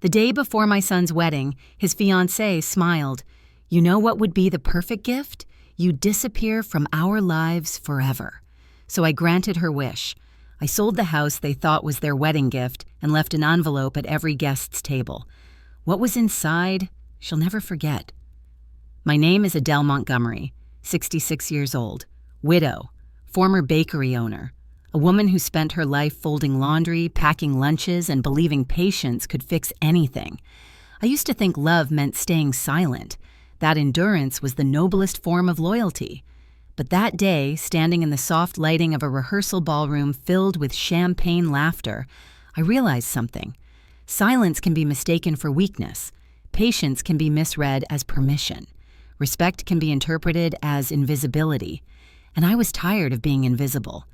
The day before my son's wedding, his fiancée smiled. "You know what would be the perfect gift? You disappear from our lives forever." So I granted her wish. I sold the house they thought was their wedding gift and left an envelope at every guest's table. What was inside, she'll never forget. My name is Adele Montgomery, 66 years old, widow, former bakery owner, a woman who spent her life folding laundry, packing lunches, and believing patience could fix anything. I used to think love meant staying silent. That endurance was the noblest form of loyalty. But that day, standing in the soft lighting of a rehearsal ballroom filled with champagne laughter, I realized something. Silence can be mistaken for weakness. Patience can be misread as permission. Respect can be interpreted as invisibility. And I was tired of being invisible.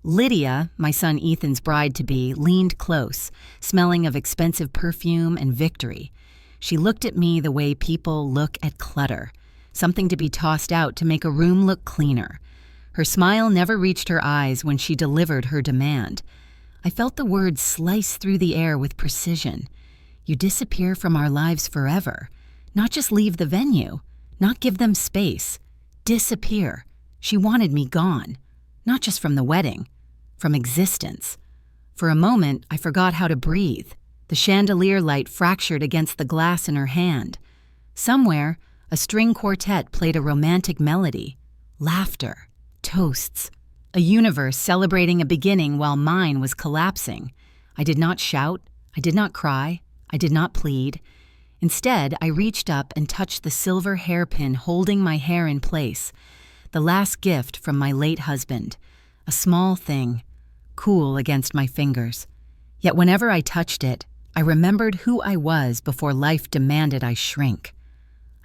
Lydia, my son Ethan's bride-to-be, leaned close, smelling of expensive perfume and victory. She looked at me the way people look at clutter, something to be tossed out to make a room look cleaner. Her smile never reached her eyes when she delivered her demand. I felt the words slice through the air with precision. You disappear from our lives forever. Not just leave the venue, not give them space. Disappear. She wanted me gone. Not just from the wedding, from existence. For a moment, I forgot how to breathe. The chandelier light fractured against the glass in her hand. Somewhere, a string quartet played a romantic melody. Laughter. Toasts. A universe celebrating a beginning while mine was collapsing. I did not shout. I did not cry. I did not plead. Instead, I reached up and touched the silver hairpin holding my hair in place. The last gift from my late husband. A small thing, cool against my fingers. Yet whenever I touched it, I remembered who I was before life demanded I shrink.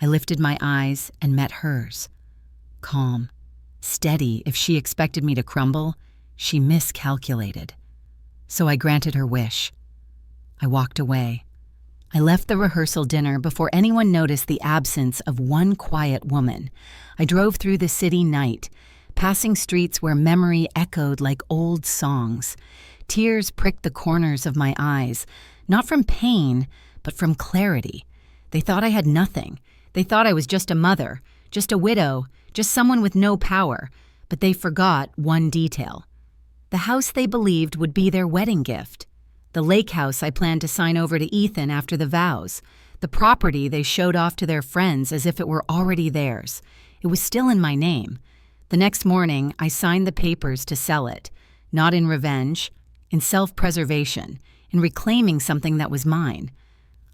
I lifted my eyes and met hers. Calm, steady. If she expected me to crumble, she miscalculated. So I granted her wish. I walked away. I left the rehearsal dinner before anyone noticed the absence of one quiet woman. I drove through the city night, passing streets where memory echoed like old songs. Tears pricked the corners of my eyes, not from pain, but from clarity. They thought I had nothing. They thought I was just a mother, just a widow, just someone with no power. But they forgot one detail. The house they believed would be their wedding gift. The lake house I planned to sign over to Ethan after the vows. The property they showed off to their friends as if it were already theirs. It was still in my name. The next morning, I signed the papers to sell it, not in revenge, in self-preservation, in reclaiming something that was mine.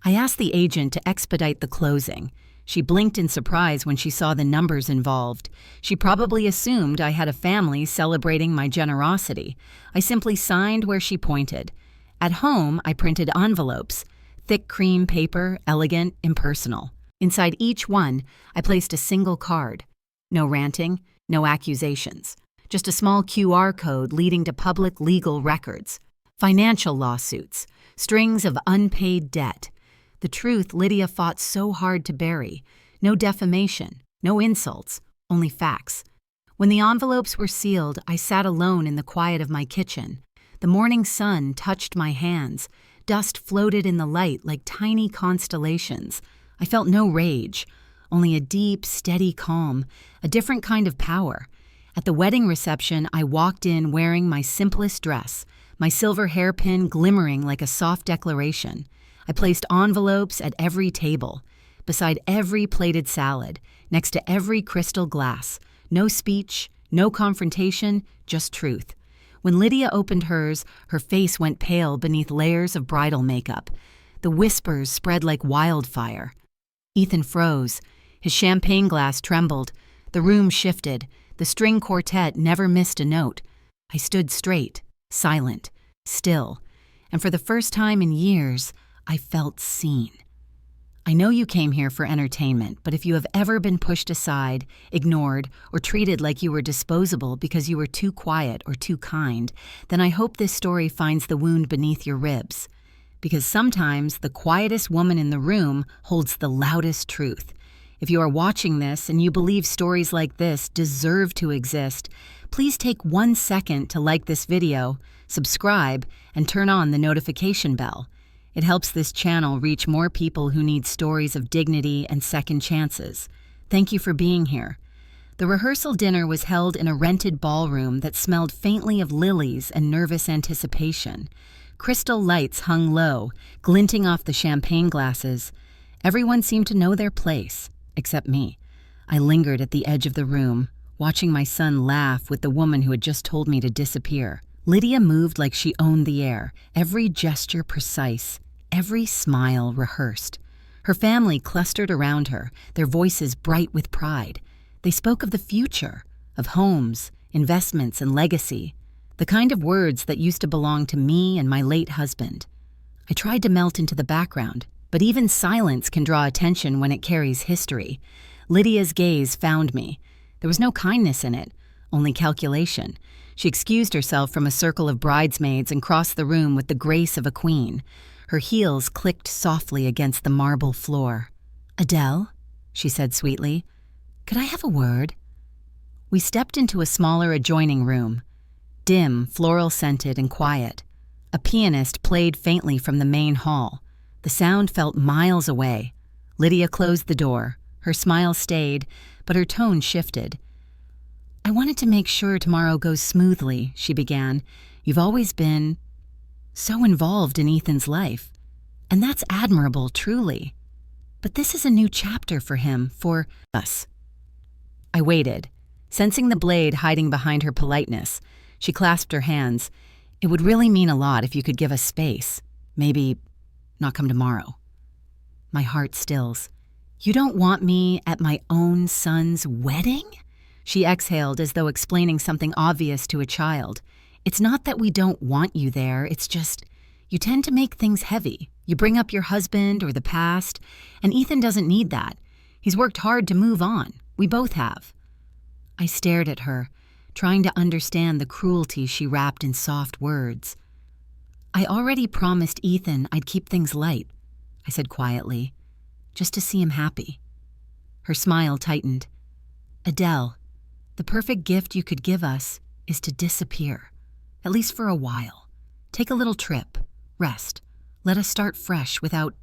I asked the agent to expedite the closing. She blinked in surprise when she saw the numbers involved. She probably assumed I had a family celebrating my generosity. I simply signed where she pointed. At home, I printed envelopes, thick cream paper, elegant, impersonal. Inside each one, I placed a single card. No ranting, no accusations. Just a small QR code leading to public legal records. Financial lawsuits, strings of unpaid debt. The truth Lydia fought so hard to bury. No defamation, no insults, only facts. When the envelopes were sealed, I sat alone in the quiet of my kitchen. The morning sun touched my hands. Dust floated in the light like tiny constellations. I felt no rage, only a deep, steady calm, a different kind of power. At the wedding reception, I walked in wearing my simplest dress, my silver hairpin glimmering like a soft declaration. I placed envelopes at every table, beside every plated salad, next to every crystal glass. No speech, no confrontation, just truth. When Lydia opened hers, her face went pale beneath layers of bridal makeup. The whispers spread like wildfire. Ethan froze. His champagne glass trembled. The room shifted. The string quartet never missed a note. I stood straight, silent, still, and for the first time in years, I felt seen. I know you came here for entertainment, but if you have ever been pushed aside, ignored, or treated like you were disposable because you were too quiet or too kind, then I hope this story finds the wound beneath your ribs. Because sometimes the quietest woman in the room holds the loudest truth. If you are watching this and you believe stories like this deserve to exist, please take 1 second to like this video, subscribe, and turn on the notification bell. It helps this channel reach more people who need stories of dignity and second chances. Thank you for being here. The rehearsal dinner was held in a rented ballroom that smelled faintly of lilies and nervous anticipation. Crystal lights hung low, glinting off the champagne glasses. Everyone seemed to know their place, except me. I lingered at the edge of the room, watching my son laugh with the woman who had just told me to disappear. Lydia moved like she owned the air, every gesture precise, every smile rehearsed. Her family clustered around her, their voices bright with pride. They spoke of the future, of homes, investments, and legacy, the kind of words that used to belong to me and my late husband. I tried to melt into the background, but even silence can draw attention when it carries history. Lydia's gaze found me. There was no kindness in it, only calculation. She excused herself from a circle of bridesmaids and crossed the room with the grace of a queen. Her heels clicked softly against the marble floor. "Adele," she said sweetly, "could I have a word?" We stepped into a smaller adjoining room, dim, floral-scented, and quiet. A pianist played faintly from the main hall. The sound felt miles away. Lydia closed the door. Her smile stayed, but her tone shifted. "I wanted to make sure tomorrow goes smoothly," she began. "You've always been so involved in Ethan's life, and that's admirable, truly. But this is a new chapter for him, for us." I waited, sensing the blade hiding behind her politeness. She clasped her hands. "It would really mean a lot if you could give us space. Maybe not come tomorrow." My heart stills. "You don't want me at my own son's wedding?" She exhaled as though explaining something obvious to a child. "It's not that we don't want you there, it's just you tend to make things heavy. You bring up your husband or the past, and Ethan doesn't need that. He's worked hard to move on. We both have." I stared at her, trying to understand the cruelty she wrapped in soft words. "I already promised Ethan I'd keep things light," I said quietly, "just to see him happy." Her smile tightened. "Adele, the perfect gift you could give us is to disappear, at least for a while. Take a little trip, rest, let us start fresh without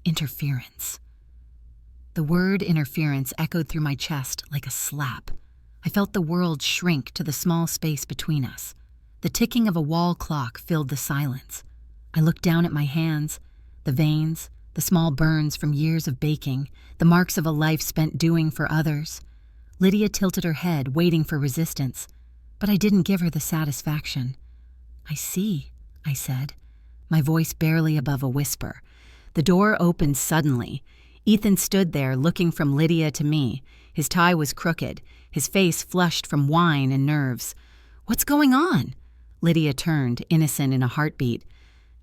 interference." The word interference echoed through my chest like a slap. I felt the world shrink to the small space between us. The ticking of a wall clock filled the silence. I looked down at my hands, the veins, the small burns from years of baking, the marks of a life spent doing for others. Lydia tilted her head, waiting for resistance, but I didn't give her the satisfaction. "I see," I said, my voice barely above a whisper. The door opened suddenly. Ethan stood there, looking from Lydia to me. His tie was crooked, his face flushed from wine and nerves. "What's going on?" Lydia turned, innocent in a heartbeat.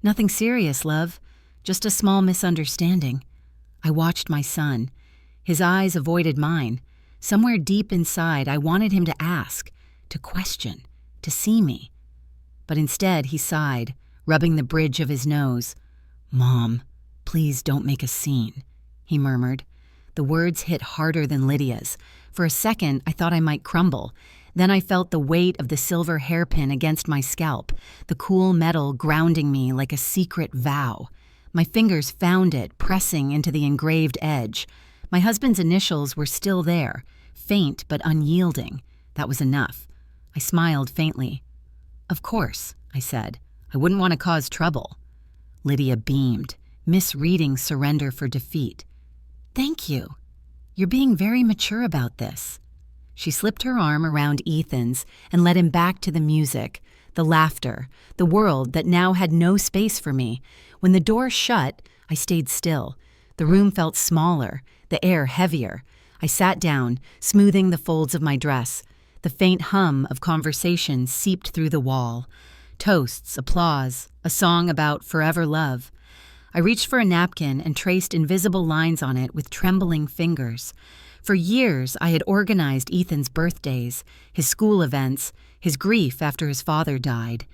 "Nothing serious, love. Just a small misunderstanding." I watched my son. His eyes avoided mine. Somewhere deep inside, I wanted him to ask, to question, to see me. But instead, he sighed, rubbing the bridge of his nose. "Mom, please don't make a scene," he murmured. The words hit harder than Lydia's. For a second, I thought I might crumble. Then I felt the weight of the silver hairpin against my scalp, the cool metal grounding me like a secret vow. My fingers found it, pressing into the engraved edge. My husband's initials were still there, faint but unyielding. That was enough. I smiled faintly. "Of course," I said. "I wouldn't want to cause trouble." Lydia beamed, misreading surrender for defeat. "Thank you. You're being very mature about this." She slipped her arm around Ethan's and led him back to the music, the laughter, the world that now had no space for me. When the door shut, I stayed still. The room felt smaller, the air heavier. I sat down, smoothing the folds of my dress. The faint hum of conversation seeped through the wall. Toasts, applause, a song about forever love. I reached for a napkin and traced invisible lines on it with trembling fingers. For years, I had organized Ethan's birthdays, his school events, his grief after his father died.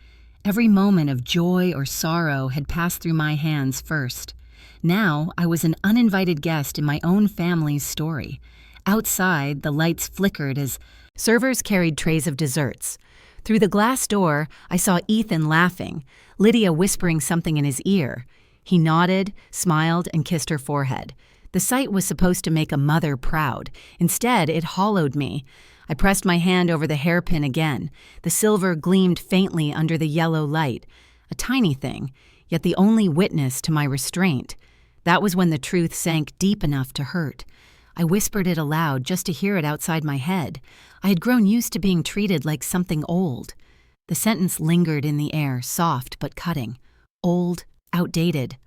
Every moment of joy or sorrow had passed through my hands first. Now, I was an uninvited guest in my own family's story. Outside, the lights flickered as servers carried trays of desserts. Through the glass door, I saw Ethan laughing, Lydia whispering something in his ear. He nodded, smiled, and kissed her forehead. The sight was supposed to make a mother proud. Instead, it hollowed me. I pressed my hand over the hairpin again. The silver gleamed faintly under the yellow light. A tiny thing, yet the only witness to my restraint. That was when the truth sank deep enough to hurt. I whispered it aloud just to hear it outside my head. I had grown used to being treated like something old. The sentence lingered in the air, soft but cutting. Old, outdated,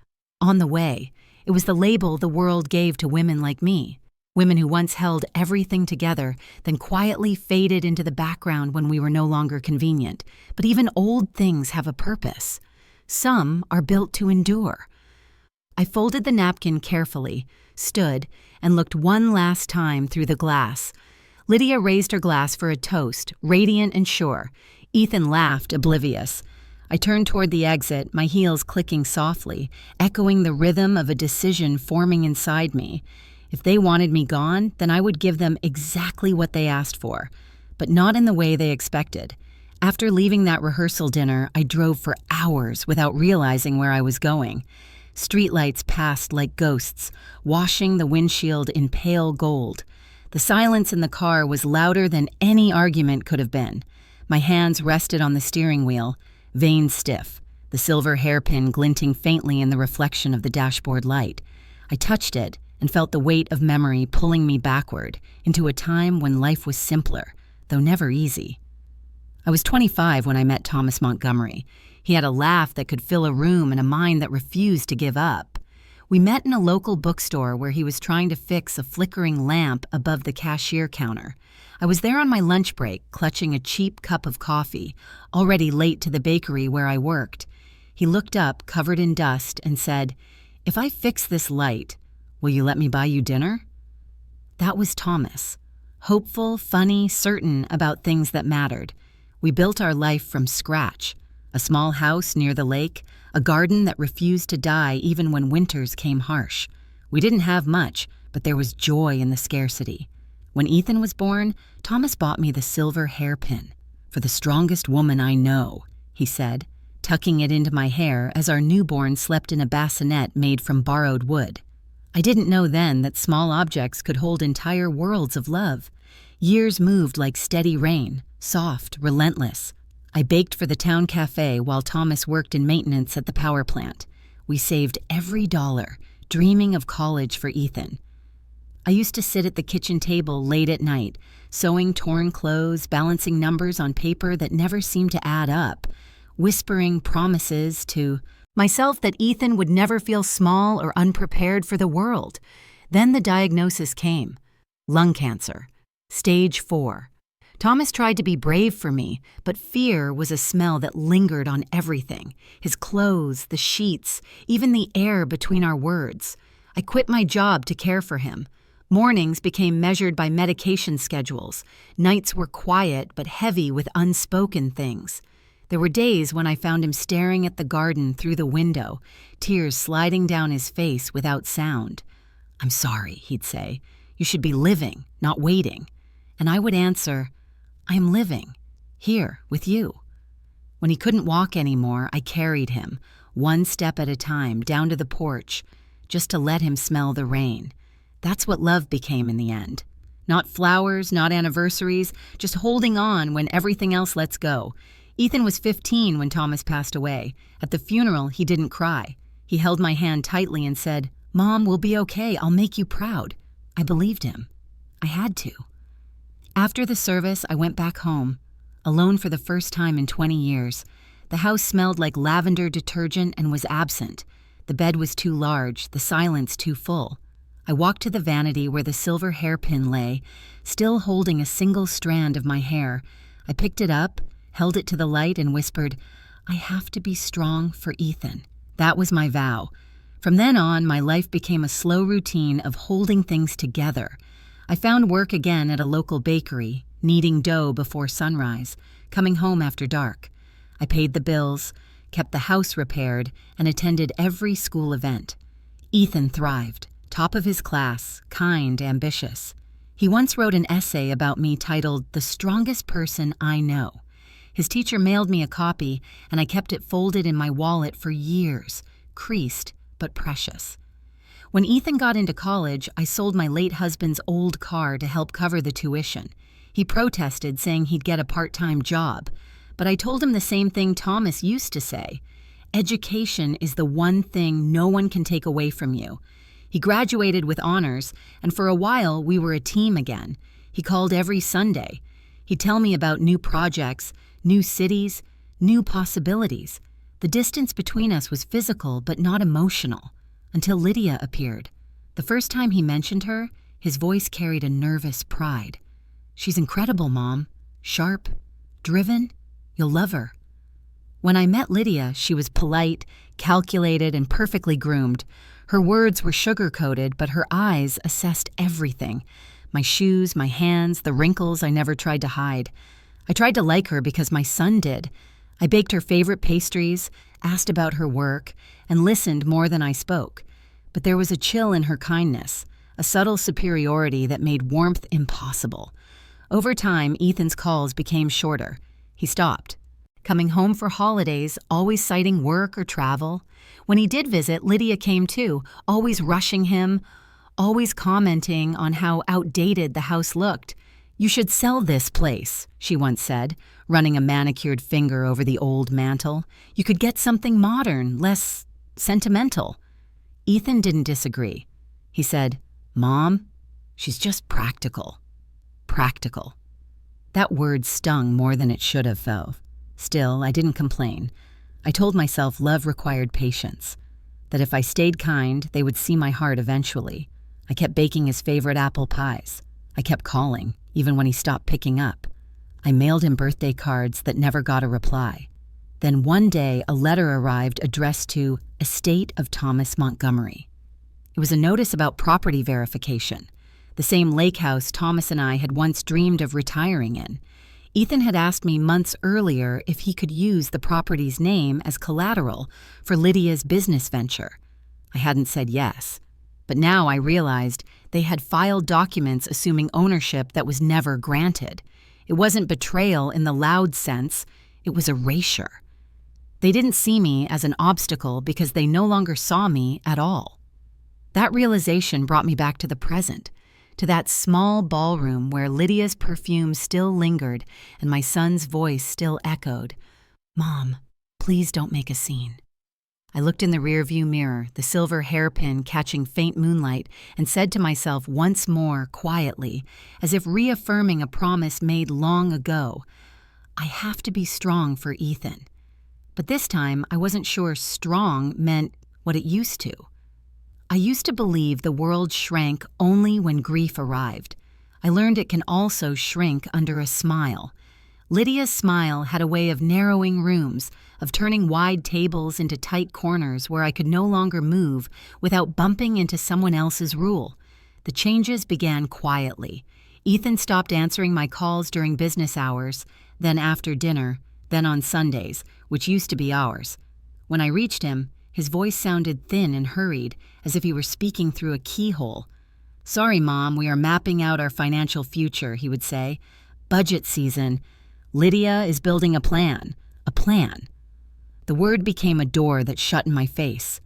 on the way. It was the label the world gave to women like me. Women who once held everything together, then quietly faded into the background when we were no longer convenient. But even old things have a purpose. Some are built to endure. I folded the napkin carefully, stood, and looked one last time through the glass. Lydia raised her glass for a toast, radiant and sure. Ethan laughed, oblivious. I turned toward the exit, my heels clicking softly, echoing the rhythm of a decision forming inside me. If they wanted me gone, then I would give them exactly what they asked for, but not in the way they expected. After leaving that rehearsal dinner, I drove for hours without realizing where I was going. Streetlights passed like ghosts, washing the windshield in pale gold. The silence in the car was louder than any argument could have been. My hands rested on the steering wheel, veins stiff, the silver hairpin glinting faintly in the reflection of the dashboard light. I touched it and felt the weight of memory pulling me backward into a time when life was simpler, though never easy. I was 25 when I met Thomas Montgomery. He had a laugh that could fill a room and a mind that refused to give up. We met in a local bookstore where he was trying to fix a flickering lamp above the cashier counter. I was there on my lunch break, clutching a cheap cup of coffee, already late to the bakery where I worked. He looked up, covered in dust, and said, "If I fix this light, will you let me buy you dinner?" That was Thomas. Hopeful, funny, certain about things that mattered. We built our life from scratch. A small house near the lake, a garden that refused to die even when winters came harsh. We didn't have much, but there was joy in the scarcity. When Ethan was born, Thomas bought me the silver hairpin. "For the strongest woman I know," he said, tucking it into my hair as our newborn slept in a bassinet made from borrowed wood. I didn't know then that small objects could hold entire worlds of love. Years moved like steady rain, soft, relentless. I baked for the town cafe while Thomas worked in maintenance at the power plant. We saved every dollar, dreaming of college for Ethan. I used to sit at the kitchen table late at night, sewing torn clothes, balancing numbers on paper that never seemed to add up, whispering promises to myself that Ethan would never feel small or unprepared for the world. Then the diagnosis came: lung cancer, stage 4. Thomas tried to be brave for me, but fear was a smell that lingered on everything. His clothes, the sheets, even the air between our words. I quit my job to care for him. Mornings became measured by medication schedules. Nights were quiet but heavy with unspoken things. There were days when I found him staring at the garden through the window, tears sliding down his face without sound. "I'm sorry," he'd say. "You should be living, not waiting." And I would answer, "I am living, here, with you." When he couldn't walk anymore, I carried him, one step at a time, down to the porch, just to let him smell the rain. That's what love became in the end. Not flowers, not anniversaries, just holding on when everything else lets go. Ethan was 15 when Thomas passed away. At the funeral, he didn't cry. He held my hand tightly and said, "Mom, we'll be okay. I'll make you proud." I believed him. I had to. After the service, I went back home, alone for the first time in 20 years. The house smelled like lavender detergent and was absent. The bed was too large, the silence too full. I walked to the vanity where the silver hairpin lay, still holding a single strand of my hair. I picked it up, held it to the light, and whispered, "I have to be strong for Ethan." That was my vow. From then on, my life became a slow routine of holding things together. I found work again at a local bakery, kneading dough before sunrise, coming home after dark. I paid the bills, kept the house repaired, and attended every school event. Ethan thrived. Top of his class, kind, ambitious. He once wrote an essay about me titled, "The Strongest Person I Know." His teacher mailed me a copy, and I kept it folded in my wallet for years, creased but precious. When Ethan got into college, I sold my late husband's old car to help cover the tuition. He protested, saying he'd get a part-time job, but I told him the same thing Thomas used to say. Education is the one thing no one can take away from you. He graduated with honors, and for a while we were a team again. He called every Sunday. He'd tell me about new projects, new cities, new possibilities. The distance between us was physical but not emotional, until Lydia appeared. The first time he mentioned her, his voice carried a nervous pride. "She's incredible, Mom. Sharp, driven. You'll love her." When I met Lydia, she was polite, calculated, and perfectly groomed. Her words were sugar-coated, but her eyes assessed everything. My shoes, my hands, the wrinkles I never tried to hide. I tried to like her because my son did. I baked her favorite pastries, asked about her work, and listened more than I spoke. But there was a chill in her kindness, a subtle superiority that made warmth impossible. Over time, Ethan's calls became shorter. He stopped, coming home for holidays, always citing work or travel. When he did visit, Lydia came too, always rushing him, always commenting on how outdated the house looked. "You should sell this place," she once said, running a manicured finger over the old mantel. "You could get something modern, less sentimental." Ethan didn't disagree. He said, "Mom, she's just practical." Practical. That word stung more than it should have, though. Still, I didn't complain. I told myself love required patience, that if I stayed kind, they would see my heart eventually. I kept baking his favorite apple pies. I kept calling, even when he stopped picking up. I mailed him birthday cards that never got a reply. Then one day, a letter arrived addressed to Estate of Thomas Montgomery. It was a notice about property verification, the same lake house Thomas and I had once dreamed of retiring in. Ethan had asked me months earlier if he could use the property's name as collateral for Lydia's business venture. I hadn't said yes, but now I realized they had filed documents assuming ownership that was never granted. It wasn't betrayal in the loud sense, it was erasure. They didn't see me as an obstacle because they no longer saw me at all. That realization brought me back to the present, to that small ballroom where Lydia's perfume still lingered and my son's voice still echoed. "Mom, please don't make a scene." I looked in the rearview mirror, the silver hairpin catching faint moonlight, and said to myself once more quietly, as if reaffirming a promise made long ago, "I have to be strong for Ethan." But this time, I wasn't sure strong meant what it used to. I used to believe the world shrank only when grief arrived. I learned it can also shrink under a smile. Lydia's smile had a way of narrowing rooms, of turning wide tables into tight corners where I could no longer move without bumping into someone else's rule. The changes began quietly. Ethan stopped answering my calls during business hours, then after dinner, then on Sundays, which used to be ours. When I reached him, his voice sounded thin and hurried, as if he were speaking through a keyhole. "Sorry, Mom, we are mapping out our financial future," he would say. "Budget season. Lydia is building a plan. A plan." The word became a door that shut in my face.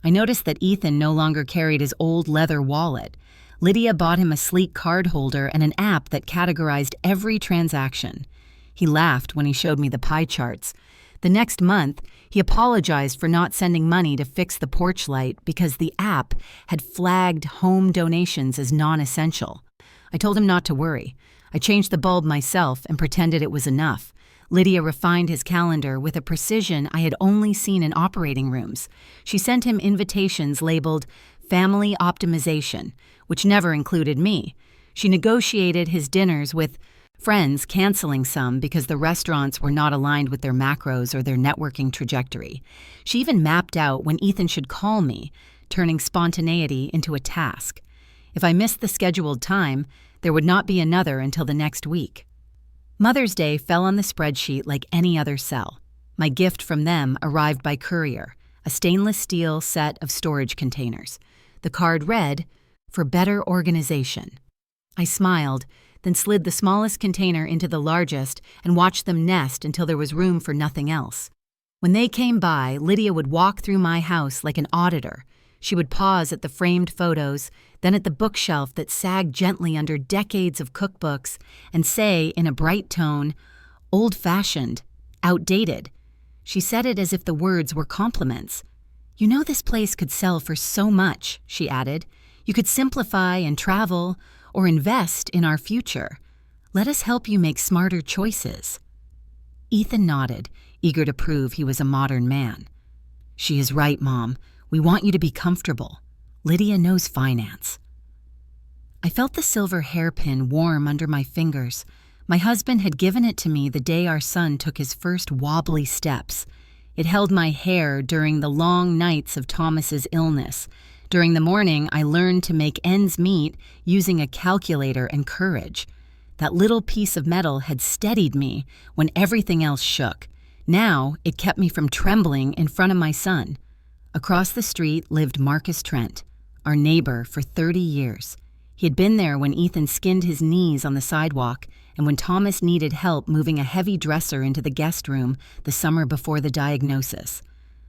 I noticed that Ethan no longer carried his old leather wallet. Lydia bought him a sleek card holder and an app that categorized every transaction. He laughed when he showed me the pie charts. The next month, he apologized for not sending money to fix the porch light because the app had flagged home donations as non-essential. I told him not to worry. I changed the bulb myself and pretended it was enough. Lydia refined his calendar with a precision I had only seen in operating rooms. She sent him invitations labeled Family Optimization, which never included me. She negotiated his dinners with friends, canceling some because the restaurants were not aligned with their macros or their networking trajectory. She even mapped out when Ethan should call me, turning spontaneity into a task. If I missed the scheduled time, there would not be another until the next week. Mother's Day fell on the spreadsheet like any other cell. My gift from them arrived by courier, a stainless steel set of storage containers. The card read, "For better organization." I smiled, then slid the smallest container into the largest and watched them nest until there was room for nothing else. When they came by, Lydia would walk through my house like an auditor. She would pause at the framed photos, then at the bookshelf that sagged gently under decades of cookbooks, and say, in a bright tone, "Old-fashioned, outdated." She said it as if the words were compliments. "You know this place could sell for so much," she added. "You could simplify and travel, or invest in our future. Let us help you make smarter choices." Ethan nodded, eager to prove he was a modern man. "She is right, Mom. We want you to be comfortable. Lydia knows finance." I felt the silver hairpin warm under my fingers. My husband had given it to me the day our son took his first wobbly steps. It held my hair during the long nights of Thomas's illness. During the morning, I learned to make ends meet using a calculator and courage. That little piece of metal had steadied me when everything else shook. Now, it kept me from trembling in front of my son. Across the street lived Marcus Trent, our neighbor for 30 years. He had been there when Ethan skinned his knees on the sidewalk and when Thomas needed help moving a heavy dresser into the guest room the summer before the diagnosis.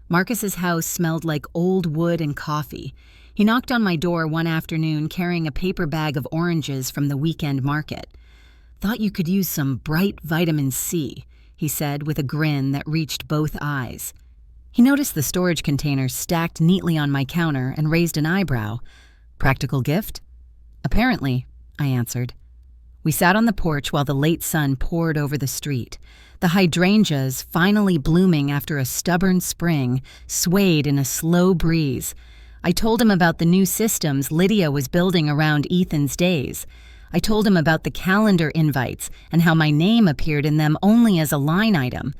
Marcus's house smelled like old wood and coffee. He knocked on my door one afternoon carrying a paper bag of oranges from the weekend market. "Thought you could use some bright vitamin C," he said with a grin that reached both eyes. He noticed the storage containers stacked neatly on my counter and raised an eyebrow. "Practical gift?" "Apparently," I answered. We sat on the porch while the late sun poured over the street. The hydrangeas, finally blooming after a stubborn spring, swayed in a slow breeze. I told him about the new systems Lydia was building around Ethan's days. I told him about the calendar invites and how my name appeared in them only as a line item.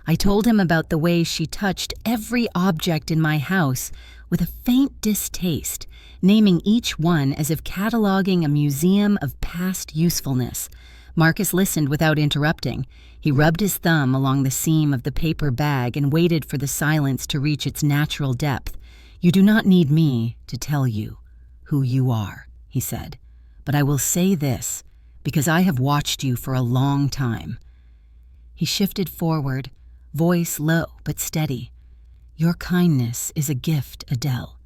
I told him about the way she touched every object in my house with a faint distaste, naming each one as if cataloging a museum of past usefulness. Marcus listened without interrupting. He rubbed his thumb along the seam of the paper bag and waited for the silence to reach its natural depth. "You do not need me to tell you who you are," he said. "But I will say this, because I have watched you for a long time." He shifted forward, voice low but steady. "Your kindness is a gift, Adele.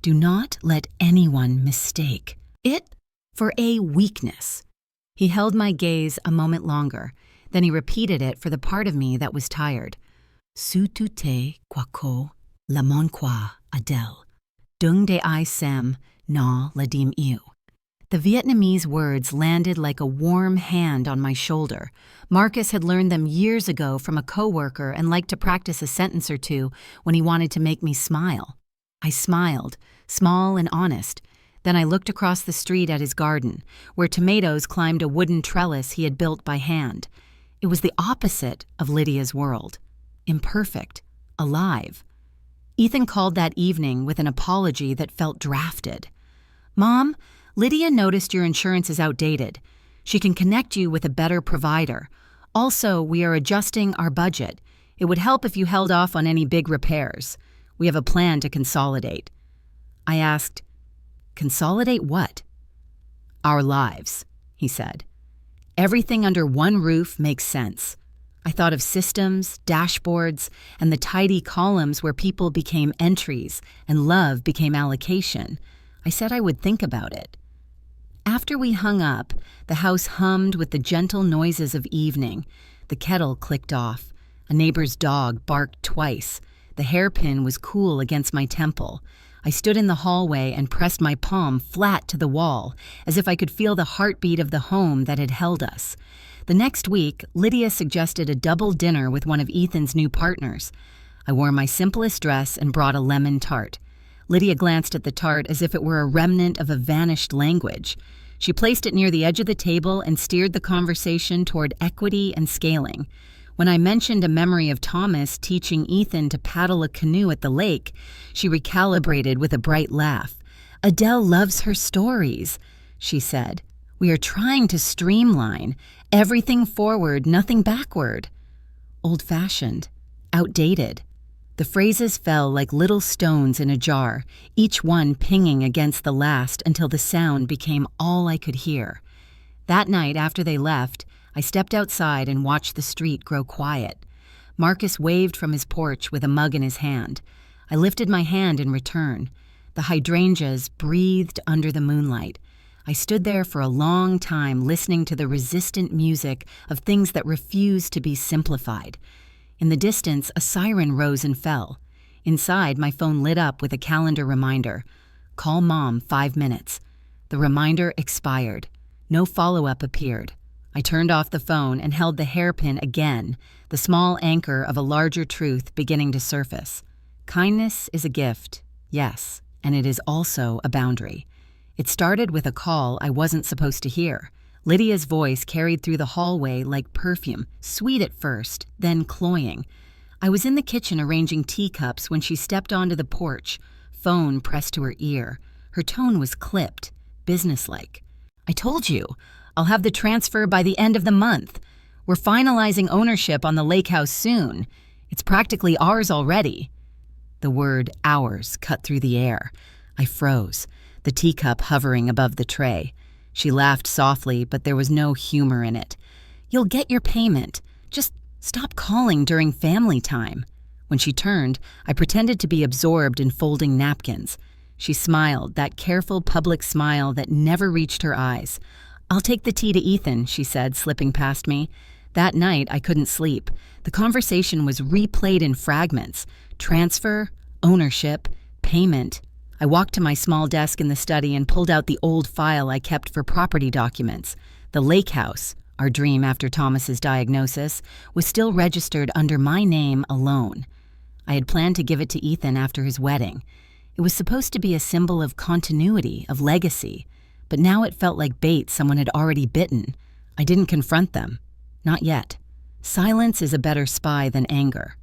Do not let anyone mistake it for a weakness." He held my gaze a moment longer, then he repeated it for the part of me that was tired. "Su tu te quako la mon qua, Adele. Dung de I sem na la dim iu." The Vietnamese words landed like a warm hand on my shoulder. Marcus had learned them years ago from a coworker and liked to practice a sentence or two when he wanted to make me smile. I smiled, small and honest. Then I looked across the street at his garden, where tomatoes climbed a wooden trellis he had built by hand. It was the opposite of Lydia's world. Imperfect, alive. Ethan called that evening with an apology that felt drafted. "Mom, Lydia noticed your insurance is outdated. She can connect you with a better provider. Also, we are adjusting our budget. It would help if you held off on any big repairs. We have a plan to consolidate." I asked, "Consolidate what?" "Our lives," he said. "Everything under one roof makes sense." I thought of systems, dashboards, and the tidy columns where people became entries and love became allocation. I said I would think about it. After we hung up, the house hummed with the gentle noises of evening. The kettle clicked off. A neighbor's dog barked twice. The hairpin was cool against my temple. I stood in the hallway and pressed my palm flat to the wall, as if I could feel the heartbeat of the home that had held us. The next week, Lydia suggested a double dinner with one of Ethan's new partners. I wore my simplest dress and brought a lemon tart. Lydia glanced at the tart as if it were a remnant of a vanished language. She placed it near the edge of the table and steered the conversation toward equity and scaling. When I mentioned a memory of Thomas teaching Ethan to paddle a canoe at the lake, she recalibrated with a bright laugh. "Adele loves her stories," she said. "We are trying to streamline. Everything forward, nothing backward." Old-fashioned, outdated. The phrases fell like little stones in a jar, each one pinging against the last until the sound became all I could hear. That night, after they left, I stepped outside and watched the street grow quiet. Marcus waved from his porch with a mug in his hand. I lifted my hand in return. The hydrangeas breathed under the moonlight. I stood there for a long time listening to the resistant music of things that refused to be simplified. In the distance, a siren rose and fell. Inside, my phone lit up with a calendar reminder. Call Mom, 5 minutes. The reminder expired. No follow-up appeared. I turned off the phone and held the hairpin again, the small anchor of a larger truth beginning to surface. Kindness is a gift, yes, and it is also a boundary. It started with a call I wasn't supposed to hear. Lydia's voice carried through the hallway like perfume, sweet at first, then cloying. I was in the kitchen arranging teacups when she stepped onto the porch, phone pressed to her ear. Her tone was clipped, businesslike. I told you, I'll have the transfer by the end of the month. We're finalizing ownership on the lake house soon. It's practically ours already. The word ours cut through the air. I froze, the teacup hovering above the tray. She laughed softly, but there was no humor in it. You'll get your payment. Just stop calling during family time. When she turned, I pretended to be absorbed in folding napkins. She smiled, that careful public smile that never reached her eyes. I'll take the tea to Ethan, she said, slipping past me. That night, I couldn't sleep. The conversation was replayed in fragments. Transfer, ownership, payment. I walked to my small desk in the study and pulled out the old file I kept for property documents. The lake house, our dream after Thomas's diagnosis, was still registered under my name alone. I had planned to give it to Ethan after his wedding. It was supposed to be a symbol of continuity, of legacy, but now it felt like bait someone had already bitten. I didn't confront them. Not yet. Silence is a better spy than anger.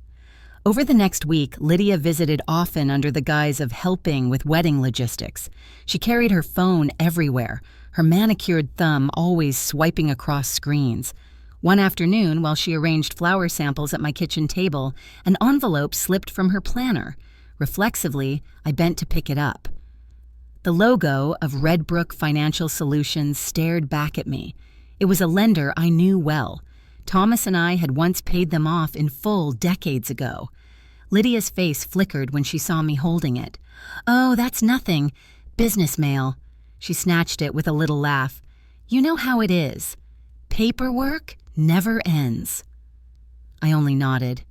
Over the next week, Lydia visited often under the guise of helping with wedding logistics. She carried her phone everywhere, her manicured thumb always swiping across screens. One afternoon, while she arranged flower samples at my kitchen table, an envelope slipped from her planner. Reflexively, I bent to pick it up. The logo of Redbrook Financial Solutions stared back at me. It was a lender I knew well. Thomas and I had once paid them off in full decades ago. Lydia's face flickered when she saw me holding it. Oh, that's nothing. Business mail. She snatched it with a little laugh. You know how it is. Paperwork never ends. I only nodded.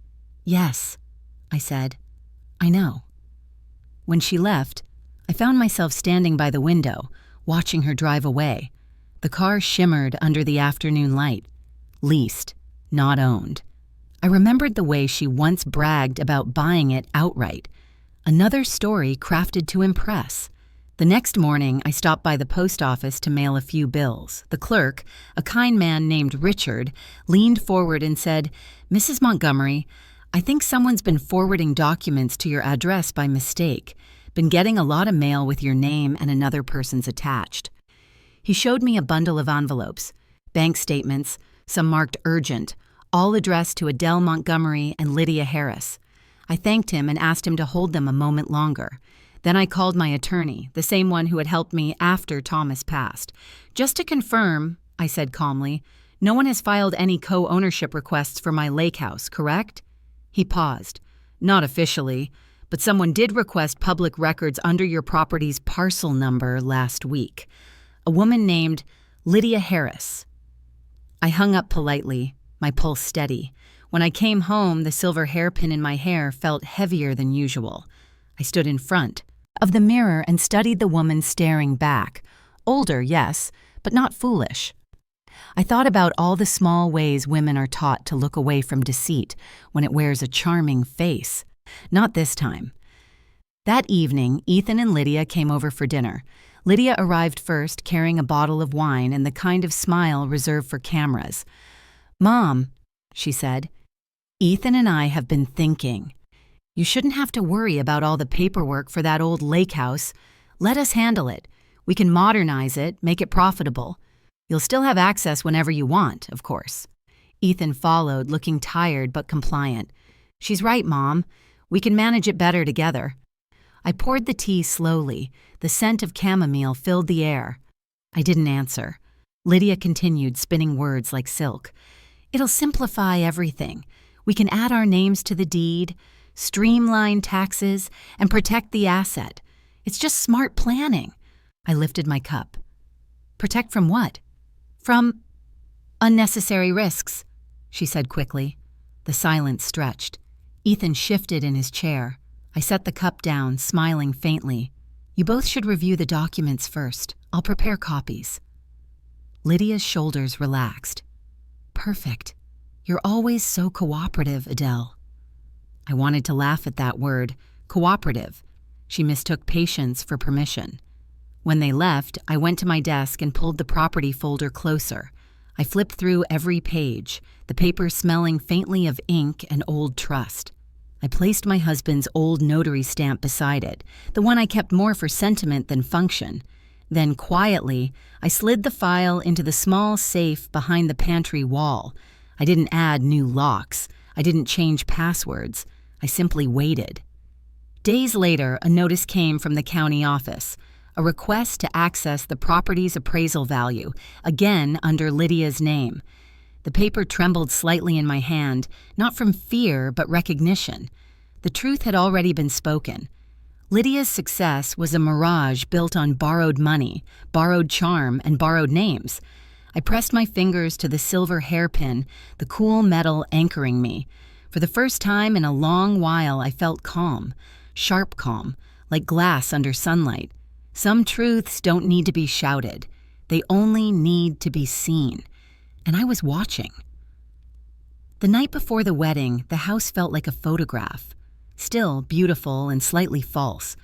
Yes, I said. I know. When she left, I found myself standing by the window, watching her drive away. The car shimmered under the afternoon light. Leased, not owned. I remembered the way she once bragged about buying it outright. Another story crafted to impress. The next morning, I stopped by the post office to mail a few bills. The clerk, a kind man named Richard, leaned forward and said, Mrs. Montgomery, I think someone's been forwarding documents to your address by mistake. Been getting a lot of mail with your name and another person's attached. He showed me a bundle of envelopes, bank statements, some marked urgent, all addressed to Adele Montgomery and Lydia Harris. I thanked him and asked him to hold them a moment longer. Then I called my attorney, the same one who had helped me after Thomas passed. Just to confirm, I said calmly, no one has filed any co-ownership requests for my lake house, correct? He paused. Not officially, but someone did request public records under your property's parcel number last week. A woman named Lydia Harris. I hung up politely, my pulse steady. When I came home, the silver hairpin in my hair felt heavier than usual. I stood in front of the mirror and studied the woman staring back. Older, yes, but not foolish. I thought about all the small ways women are taught to look away from deceit when it wears a charming face. Not this time. That evening, Ethan and Lydia came over for dinner. Lydia arrived first, carrying a bottle of wine and the kind of smile reserved for cameras. Mom, she said, Ethan and I have been thinking. You shouldn't have to worry about all the paperwork for that old lake house. Let us handle it. We can modernize it, make it profitable. You'll still have access whenever you want, of course. Ethan followed, looking tired but compliant. She's right, Mom. We can manage it better together. I poured the tea slowly. The scent of chamomile filled the air. I didn't answer. Lydia continued, spinning words like silk. It'll simplify everything. We can add our names to the deed, streamline taxes, and protect the asset. It's just smart planning. I lifted my cup. Protect from what? From unnecessary risks, she said quickly. The silence stretched. Ethan shifted in his chair. I set the cup down, smiling faintly. You both should review the documents first. I'll prepare copies. Lydia's shoulders relaxed. Perfect. You're always so cooperative, Adele. I wanted to laugh at that word, cooperative. She mistook patience for permission. When they left, I went to my desk and pulled the property folder closer. I flipped through every page, the paper smelling faintly of ink and old trust. I placed my husband's old notary stamp beside it, the one I kept more for sentiment than function. Then, quietly, I slid the file into the small safe behind the pantry wall. I didn't add new locks. I didn't change passwords. I simply waited. Days later, a notice came from the county office, a request to access the property's appraisal value, again under Lydia's name. The paper trembled slightly in my hand, not from fear but recognition. The truth had already been spoken. Lydia's success was a mirage built on borrowed money, borrowed charm, and borrowed names. I pressed my fingers to the silver hairpin, the cool metal anchoring me. For the first time in a long while, I felt calm, sharp calm, like glass under sunlight. Some truths don't need to be shouted. They only need to be seen. And I was watching. The night before the wedding, the house felt like a photograph. Still beautiful and slightly false.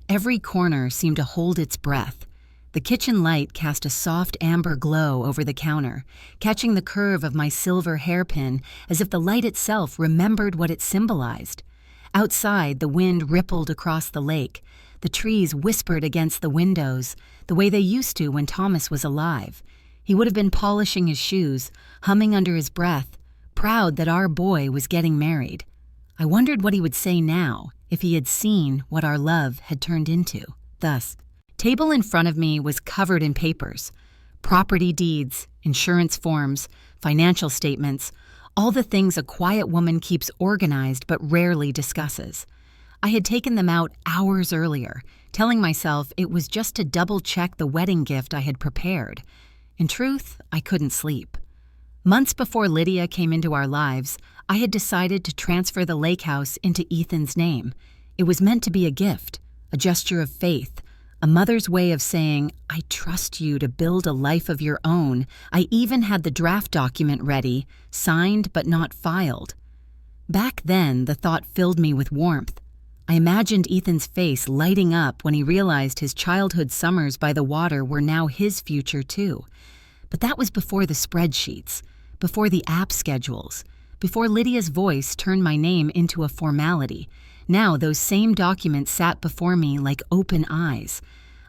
Every corner seemed to hold its breath. The kitchen light cast a soft amber glow over the counter, catching the curve of my silver hairpin as if the light itself remembered what it symbolized. Outside, the wind rippled across the lake. The trees whispered against the windows, the way they used to when Thomas was alive. He would have been polishing his shoes, humming under his breath, proud that our boy was getting married. I wondered what he would say now if he had seen what our love had turned into. Thus, table in front of me was covered in papers, property deeds, insurance forms, financial statements, all the things a quiet woman keeps organized but rarely discusses. I had taken them out hours earlier, telling myself it was just to double-check the wedding gift I had prepared. In truth, I couldn't sleep. Months before Lydia came into our lives, I had decided to transfer the lake house into Ethan's name. It was meant to be a gift, a gesture of faith, a mother's way of saying, I trust you to build a life of your own. I even had the draft document ready, signed but not filed. Back then, the thought filled me with warmth. I imagined Ethan's face lighting up when he realized his childhood summers by the water were now his future too. But that was before the spreadsheets, before the app schedules, before Lydia's voice turned my name into a formality. Now those same documents sat before me like open eyes.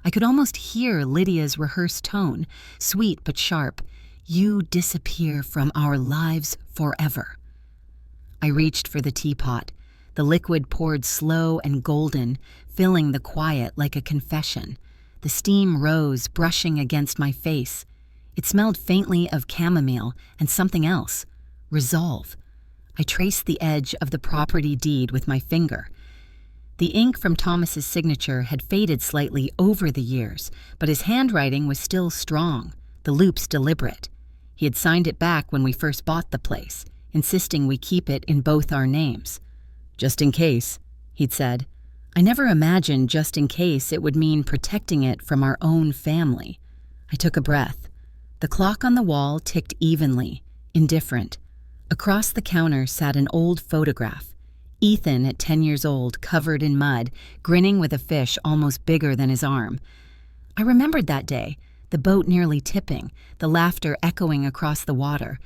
I could almost hear Lydia's rehearsed tone, sweet but sharp. You disappear from our lives forever. I reached for the teapot. The liquid poured slow and golden, filling the quiet like a confession. The steam rose, brushing against my face. It smelled faintly of chamomile and something else. Resolve. I traced the edge of the property deed with my finger. The ink from Thomas's signature had faded slightly over the years, but his handwriting was still strong, the loops deliberate. He had signed it back when we first bought the place, insisting we keep it in both our names. Just in case, he'd said. I never imagined just in case it would mean protecting it from our own family. I took a breath. The clock on the wall ticked evenly, indifferent. Across the counter sat an old photograph. Ethan, at 10 years old, covered in mud, grinning with a fish almost bigger than his arm. I remembered that day, the boat nearly tipping, the laughter echoing across the water.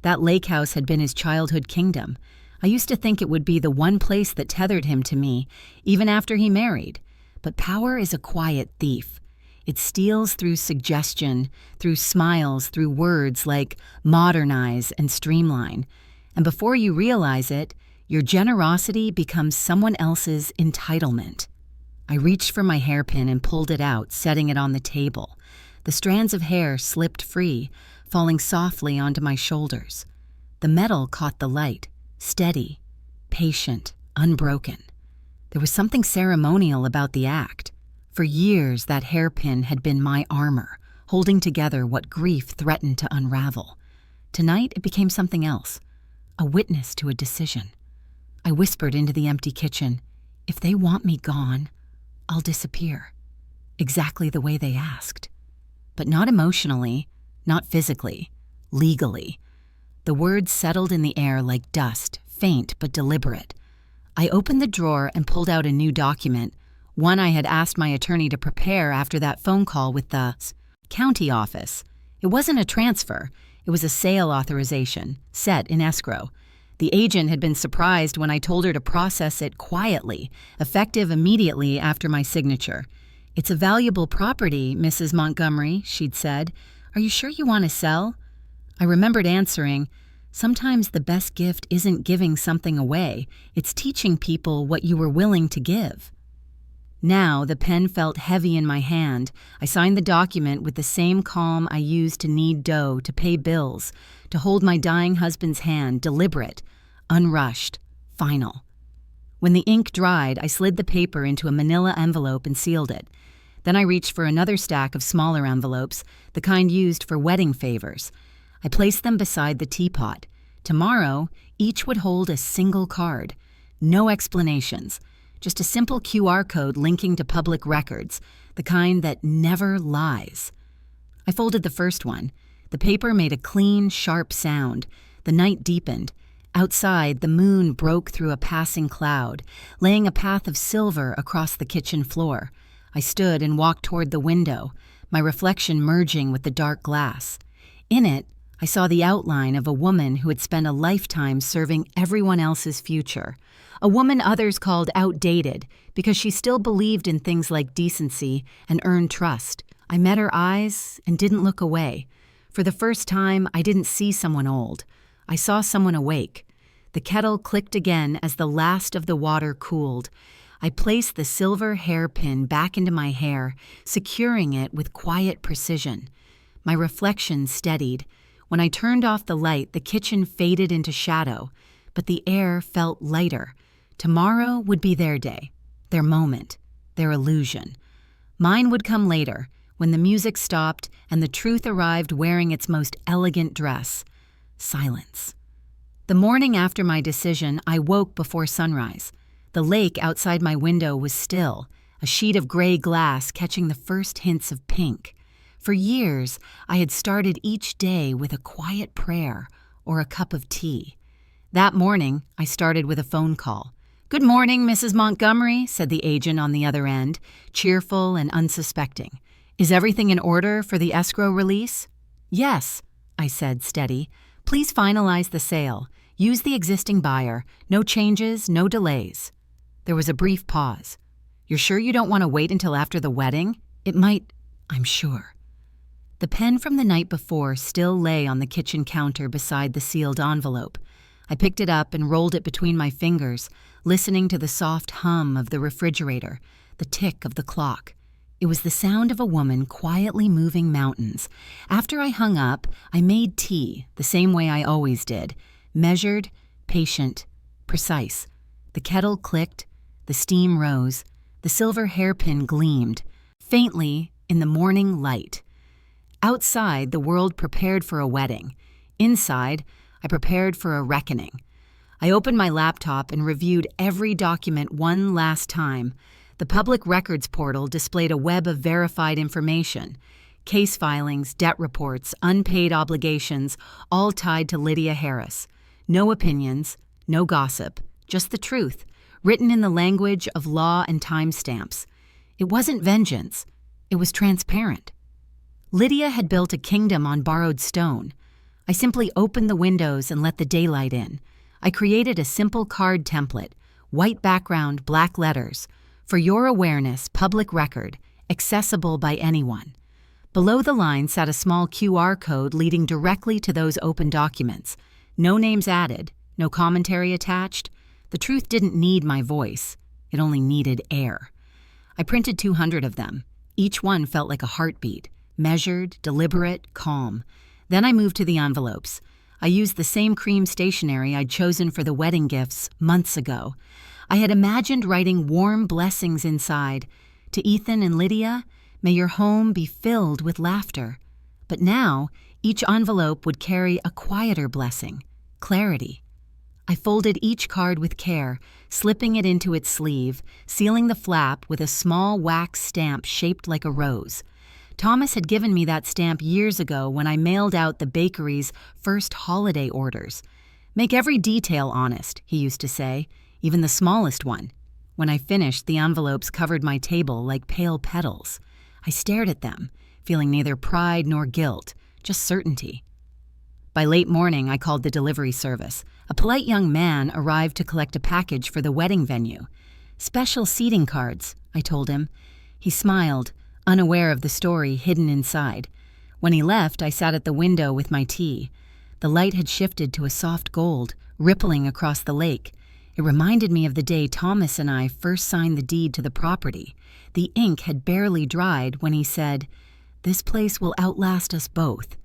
That lake house had been his childhood kingdom. I used to think it would be the one place that tethered him to me, even after he married. But power is a quiet thief. It steals through suggestion, through smiles, through words like modernize and streamline. And before you realize it, your generosity becomes someone else's entitlement. I reached for my hairpin and pulled it out, setting it on the table. The strands of hair slipped free, falling softly onto my shoulders. The metal caught the light, steady, patient, unbroken. There was something ceremonial about the act. For years, that hairpin had been my armor, holding together what grief threatened to unravel. Tonight, it became something else, a witness to a decision. I whispered into the empty kitchen, "If they want me gone, I'll disappear." Exactly the way they asked. But not emotionally, not physically, legally. The words settled in the air like dust, faint but deliberate. I opened the drawer and pulled out a new document, one I had asked my attorney to prepare after that phone call with the county office. It wasn't a transfer. It was a sale authorization, set in escrow. The agent had been surprised when I told her to process it quietly, effective immediately after my signature. "It's a valuable property, Mrs. Montgomery," she'd said. "Are you sure you want to sell?" I remembered answering, "Sometimes the best gift isn't giving something away, it's teaching people what you were willing to give." Now the pen felt heavy in my hand. I signed the document with the same calm I used to knead dough, to pay bills, to hold my dying husband's hand, deliberate, unrushed, final. When the ink dried, I slid the paper into a manila envelope and sealed it. Then I reached for another stack of smaller envelopes, the kind used for wedding favors. I placed them beside the teapot. Tomorrow, each would hold a single card. No explanations. Just a simple QR code linking to public records, the kind that never lies. I folded the first one. The paper made a clean, sharp sound. The night deepened. Outside, the moon broke through a passing cloud, laying a path of silver across the kitchen floor. I stood and walked toward the window, my reflection merging with the dark glass. In it, I saw the outline of a woman who had spent a lifetime serving everyone else's future. A woman others called outdated because she still believed in things like decency and earned trust. I met her eyes and didn't look away. For the first time, I didn't see someone old. I saw someone awake. The kettle clicked again as the last of the water cooled. I placed the silver hairpin back into my hair, securing it with quiet precision. My reflection steadied. When I turned off the light, the kitchen faded into shadow, but the air felt lighter. Tomorrow would be their day, their moment, their illusion. Mine would come later, when the music stopped and the truth arrived wearing its most elegant dress. Silence. The morning after my decision, I woke before sunrise. The lake outside my window was still, a sheet of gray glass catching the first hints of pink. For years, I had started each day with a quiet prayer or a cup of tea. That morning, I started with a phone call. "Good morning, Mrs. Montgomery," said the agent on the other end, cheerful and unsuspecting. "Is everything in order for the escrow release?" "Yes," I said, steady. "Please finalize the sale. Use the existing buyer. No changes, no delays." There was a brief pause. "You're sure you don't want to wait until after the wedding? It might—" "I'm sure." The pen from the night before still lay on the kitchen counter beside the sealed envelope. I picked it up and rolled it between my fingers, listening to the soft hum of the refrigerator, the tick of the clock. It was the sound of a woman quietly moving mountains. After I hung up, I made tea, the same way I always did. Measured, patient, precise. The kettle clicked, the steam rose, the silver hairpin gleamed, faintly in the morning light. Outside, the world prepared for a wedding. Inside, I prepared for a reckoning. I opened my laptop and reviewed every document one last time. The public records portal displayed a web of verified information. Case filings, debt reports, unpaid obligations, all tied to Lydia Harris. No opinions, no gossip, just the truth, written in the language of law and timestamps. It wasn't vengeance. It was transparent. Lydia had built a kingdom on borrowed stone. I simply opened the windows and let the daylight in. I created a simple card template, white background, black letters. For your awareness, public record, accessible by anyone. Below the line sat a small QR code leading directly to those open documents. No names added, no commentary attached. The truth didn't need my voice. It only needed air. I printed 200 of them. Each one felt like a heartbeat, measured, deliberate, calm. Then I moved to the envelopes. I used the same cream stationery I'd chosen for the wedding gifts months ago. I had imagined writing warm blessings inside, To Ethan and Lydia, may your home be filled with laughter. But now, each envelope would carry a quieter blessing, clarity. I folded each card with care, slipping it into its sleeve, sealing the flap with a small wax stamp shaped like a rose. Thomas had given me that stamp years ago when I mailed out the bakery's first holiday orders. Make every detail honest, he used to say, even the smallest one. When I finished, the envelopes covered my table like pale petals. I stared at them, feeling neither pride nor guilt, just certainty. By late morning, I called the delivery service. A polite young man arrived to collect a package for the wedding venue. Special seating cards, I told him. He smiled, unaware of the story hidden inside. When he left, I sat at the window with my tea. The light had shifted to a soft gold, rippling across the lake. It reminded me of the day Thomas and I first signed the deed to the property. The ink had barely dried when he said, "This place will outlast us both."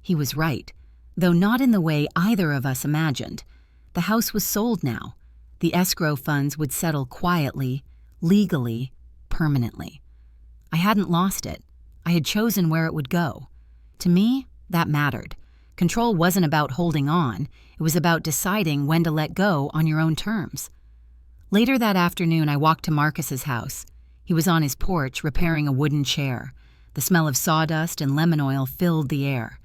He was right, though not in the way either of us imagined. The house was sold now. The escrow funds would settle quietly, legally, permanently. I hadn't lost it. I had chosen where it would go. To me, that mattered. Control wasn't about holding on. It was about deciding when to let go on your own terms. Later that afternoon, I walked to Marcus's house. He was on his porch repairing a wooden chair. The smell of sawdust and lemon oil filled the air.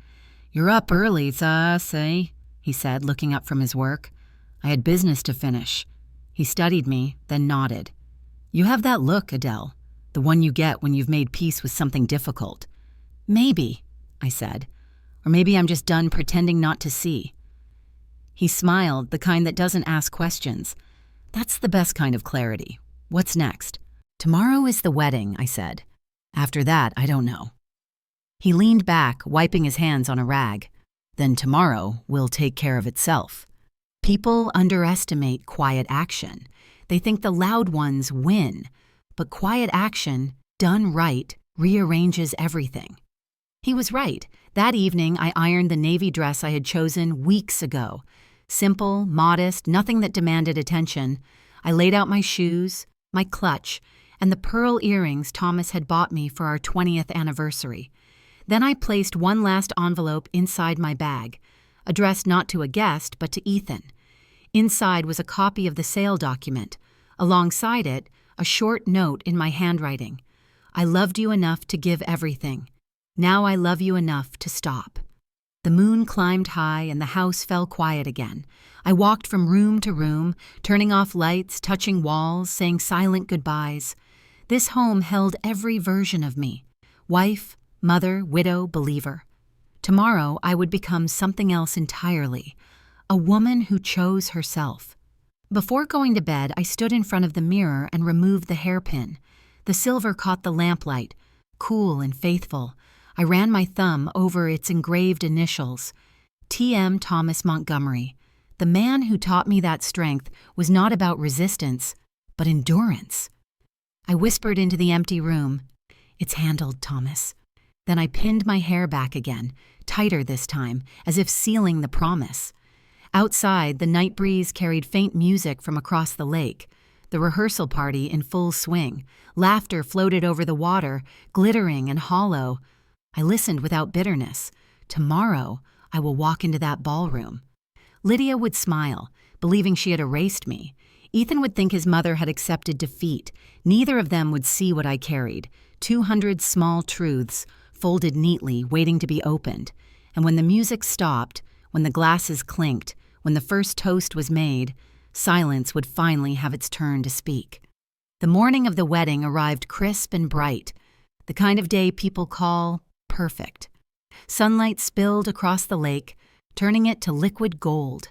"You're up early, eh?" he said, looking up from his work. I had business to finish. He studied me, then nodded. "You have that look, Adele, the one you get when you've made peace with something difficult." "Maybe," I said. "Or maybe I'm just done pretending not to see." He smiled, the kind that doesn't ask questions. "That's the best kind of clarity. What's next?" "Tomorrow is the wedding," I said. "After that, I don't know." He leaned back, wiping his hands on a rag. "Then tomorrow will take care of itself." People underestimate quiet action. They think the loud ones win. But quiet action, done right, rearranges everything. He was right. That evening, I ironed the navy dress I had chosen weeks ago. Simple, modest, nothing that demanded attention. I laid out my shoes, my clutch, and the pearl earrings Thomas had bought me for our 20th anniversary. Then I placed one last envelope inside my bag, addressed not to a guest, but to Ethan. Inside was a copy of the sale document. Alongside it, a short note in my handwriting. "I loved you enough to give everything. Now I love you enough to stop." The moon climbed high and the house fell quiet again. I walked from room to room, turning off lights, touching walls, saying silent goodbyes. This home held every version of me: wife, mother, widow, believer. Tomorrow I would become something else entirely, a woman who chose herself. Before going to bed, I stood in front of the mirror and removed the hairpin. The silver caught the lamplight, cool and faithful. I ran my thumb over its engraved initials. T.M. Thomas Montgomery. The man who taught me that strength was not about resistance, but endurance. I whispered into the empty room, "It's handled, Thomas." Then I pinned my hair back again, tighter this time, as if sealing the promise. Outside, the night breeze carried faint music from across the lake. The rehearsal party in full swing. Laughter floated over the water, glittering and hollow. I listened without bitterness. Tomorrow, I will walk into that ballroom. Lydia would smile, believing she had erased me. Ethan would think his mother had accepted defeat. Neither of them would see what I carried. 200 small truths, folded neatly, waiting to be opened. And when the music stopped, when the glasses clinked, when the first toast was made, silence would finally have its turn to speak. The morning of the wedding arrived crisp and bright, the kind of day people call perfect. Sunlight spilled across the lake, turning it to liquid gold.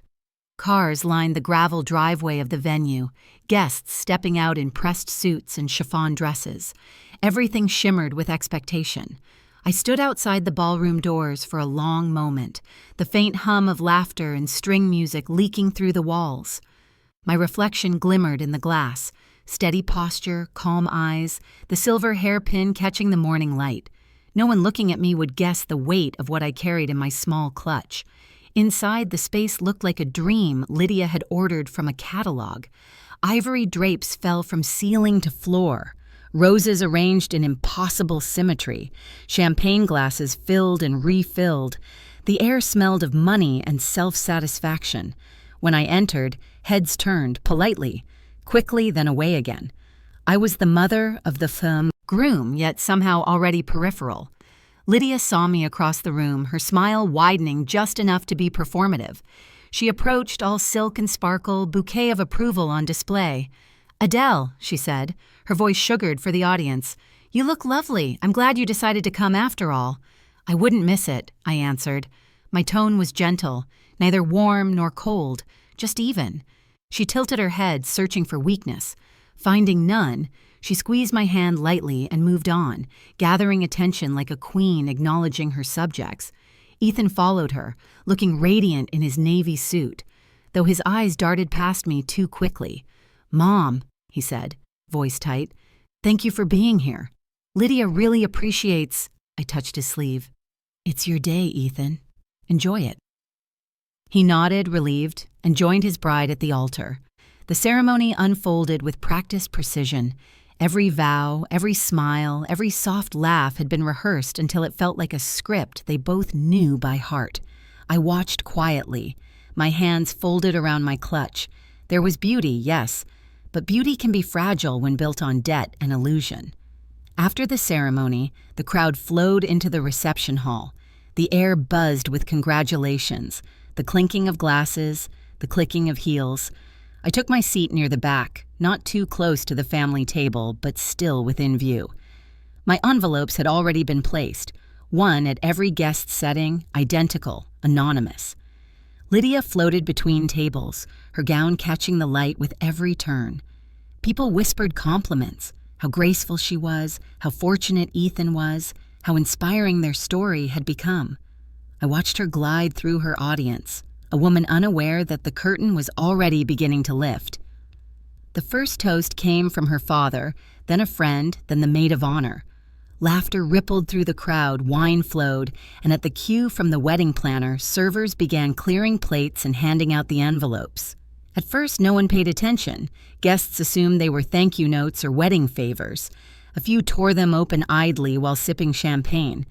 Cars lined the gravel driveway of the venue, guests stepping out in pressed suits and chiffon dresses. Everything shimmered with expectation. I stood outside the ballroom doors for a long moment, the faint hum of laughter and string music leaking through the walls. My reflection glimmered in the glass, steady posture, calm eyes, the silver hairpin catching the morning light. No one looking at me would guess the weight of what I carried in my small clutch. Inside, the space looked like a dream Lydia had ordered from a catalog. Ivory drapes fell from ceiling to floor. roses arranged in impossible symmetry, champagne glasses filled and refilled. The air smelled of money and self-satisfaction. When I entered, heads turned, politely, quickly then away again. I was the mother of the femme, groom, yet somehow already peripheral. Lydia saw me across the room, her smile widening just enough to be performative. She approached, all silk and sparkle, bouquet of approval on display. "Adele," she said, her voice sugared for the audience. "You look lovely. I'm glad you decided to come after all." "I wouldn't miss it," I answered. My tone was gentle, neither warm nor cold, just even. She tilted her head, searching for weakness. Finding none, she squeezed my hand lightly and moved on, gathering attention like a queen acknowledging her subjects. Ethan followed her, looking radiant in his navy suit, though his eyes darted past me too quickly. "Mom," he said, voice tight, "thank you for being here. Lydia really appreciates—" I touched his sleeve. "It's your day, Ethan. Enjoy it." He nodded, relieved, and joined his bride at the altar. The ceremony unfolded with practiced precision. Every vow, every smile, every soft laugh had been rehearsed until it felt like a script they both knew by heart. I watched quietly, my hands folded around my clutch. There was beauty, yes, but beauty can be fragile when built on debt and illusion. After the ceremony, the crowd flowed into the reception hall. The air buzzed with congratulations, the clinking of glasses, the clicking of heels. I took my seat near the back, not too close to the family table, but still within view. My envelopes had already been placed, one at every guest setting, identical, anonymous. Lydia floated between tables, her gown catching the light with every turn. People whispered compliments, how graceful she was, how fortunate Ethan was, how inspiring their story had become. I watched her glide through her audience, a woman unaware that the curtain was already beginning to lift. The first toast came from her father, then a friend, then the maid of honor. Laughter rippled through the crowd, wine flowed, and at the cue from the wedding planner, servers began clearing plates and handing out the envelopes. At first, no one paid attention. Guests assumed they were thank you notes or wedding favors. A few tore them open idly while sipping champagne.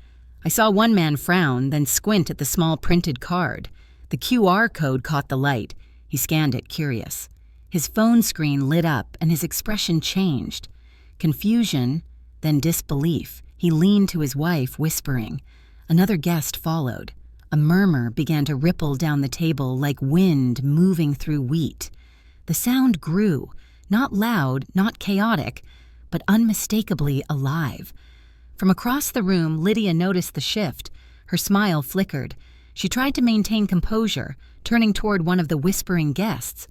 I saw one man frown, then squint at the small printed card. The QR code caught the light. He scanned it, curious. His phone screen lit up, and his expression changed. Confusion, then disbelief. He leaned to his wife, whispering. Another guest followed. A murmur began to ripple down the table like wind moving through wheat. The sound grew, not loud, not chaotic, but unmistakably alive. From across the room, Lydia noticed the shift. Her smile flickered. She tried to maintain composure, turning toward one of the whispering guests.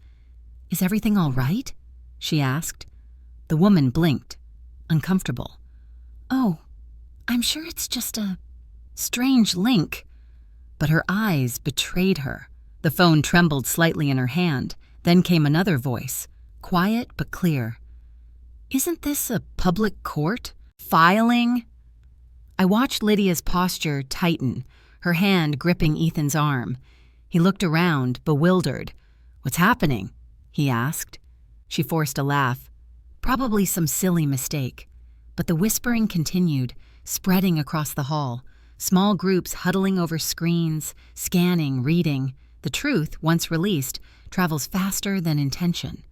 "Is everything all right?" she asked. The woman blinked, uncomfortable. "Oh, I'm sure it's just a strange link." But her eyes betrayed her. The phone trembled slightly in her hand. Then came another voice, quiet but clear. "Isn't this a public court? Filing?" I watched Lydia's posture tighten, her hand gripping Ethan's arm. He looked around, bewildered. "What's happening?" he asked. She forced a laugh. Probably some silly mistake. But the whispering continued, spreading across the hall. Small groups huddling over screens, scanning, reading. The truth, once released, travels faster than intention.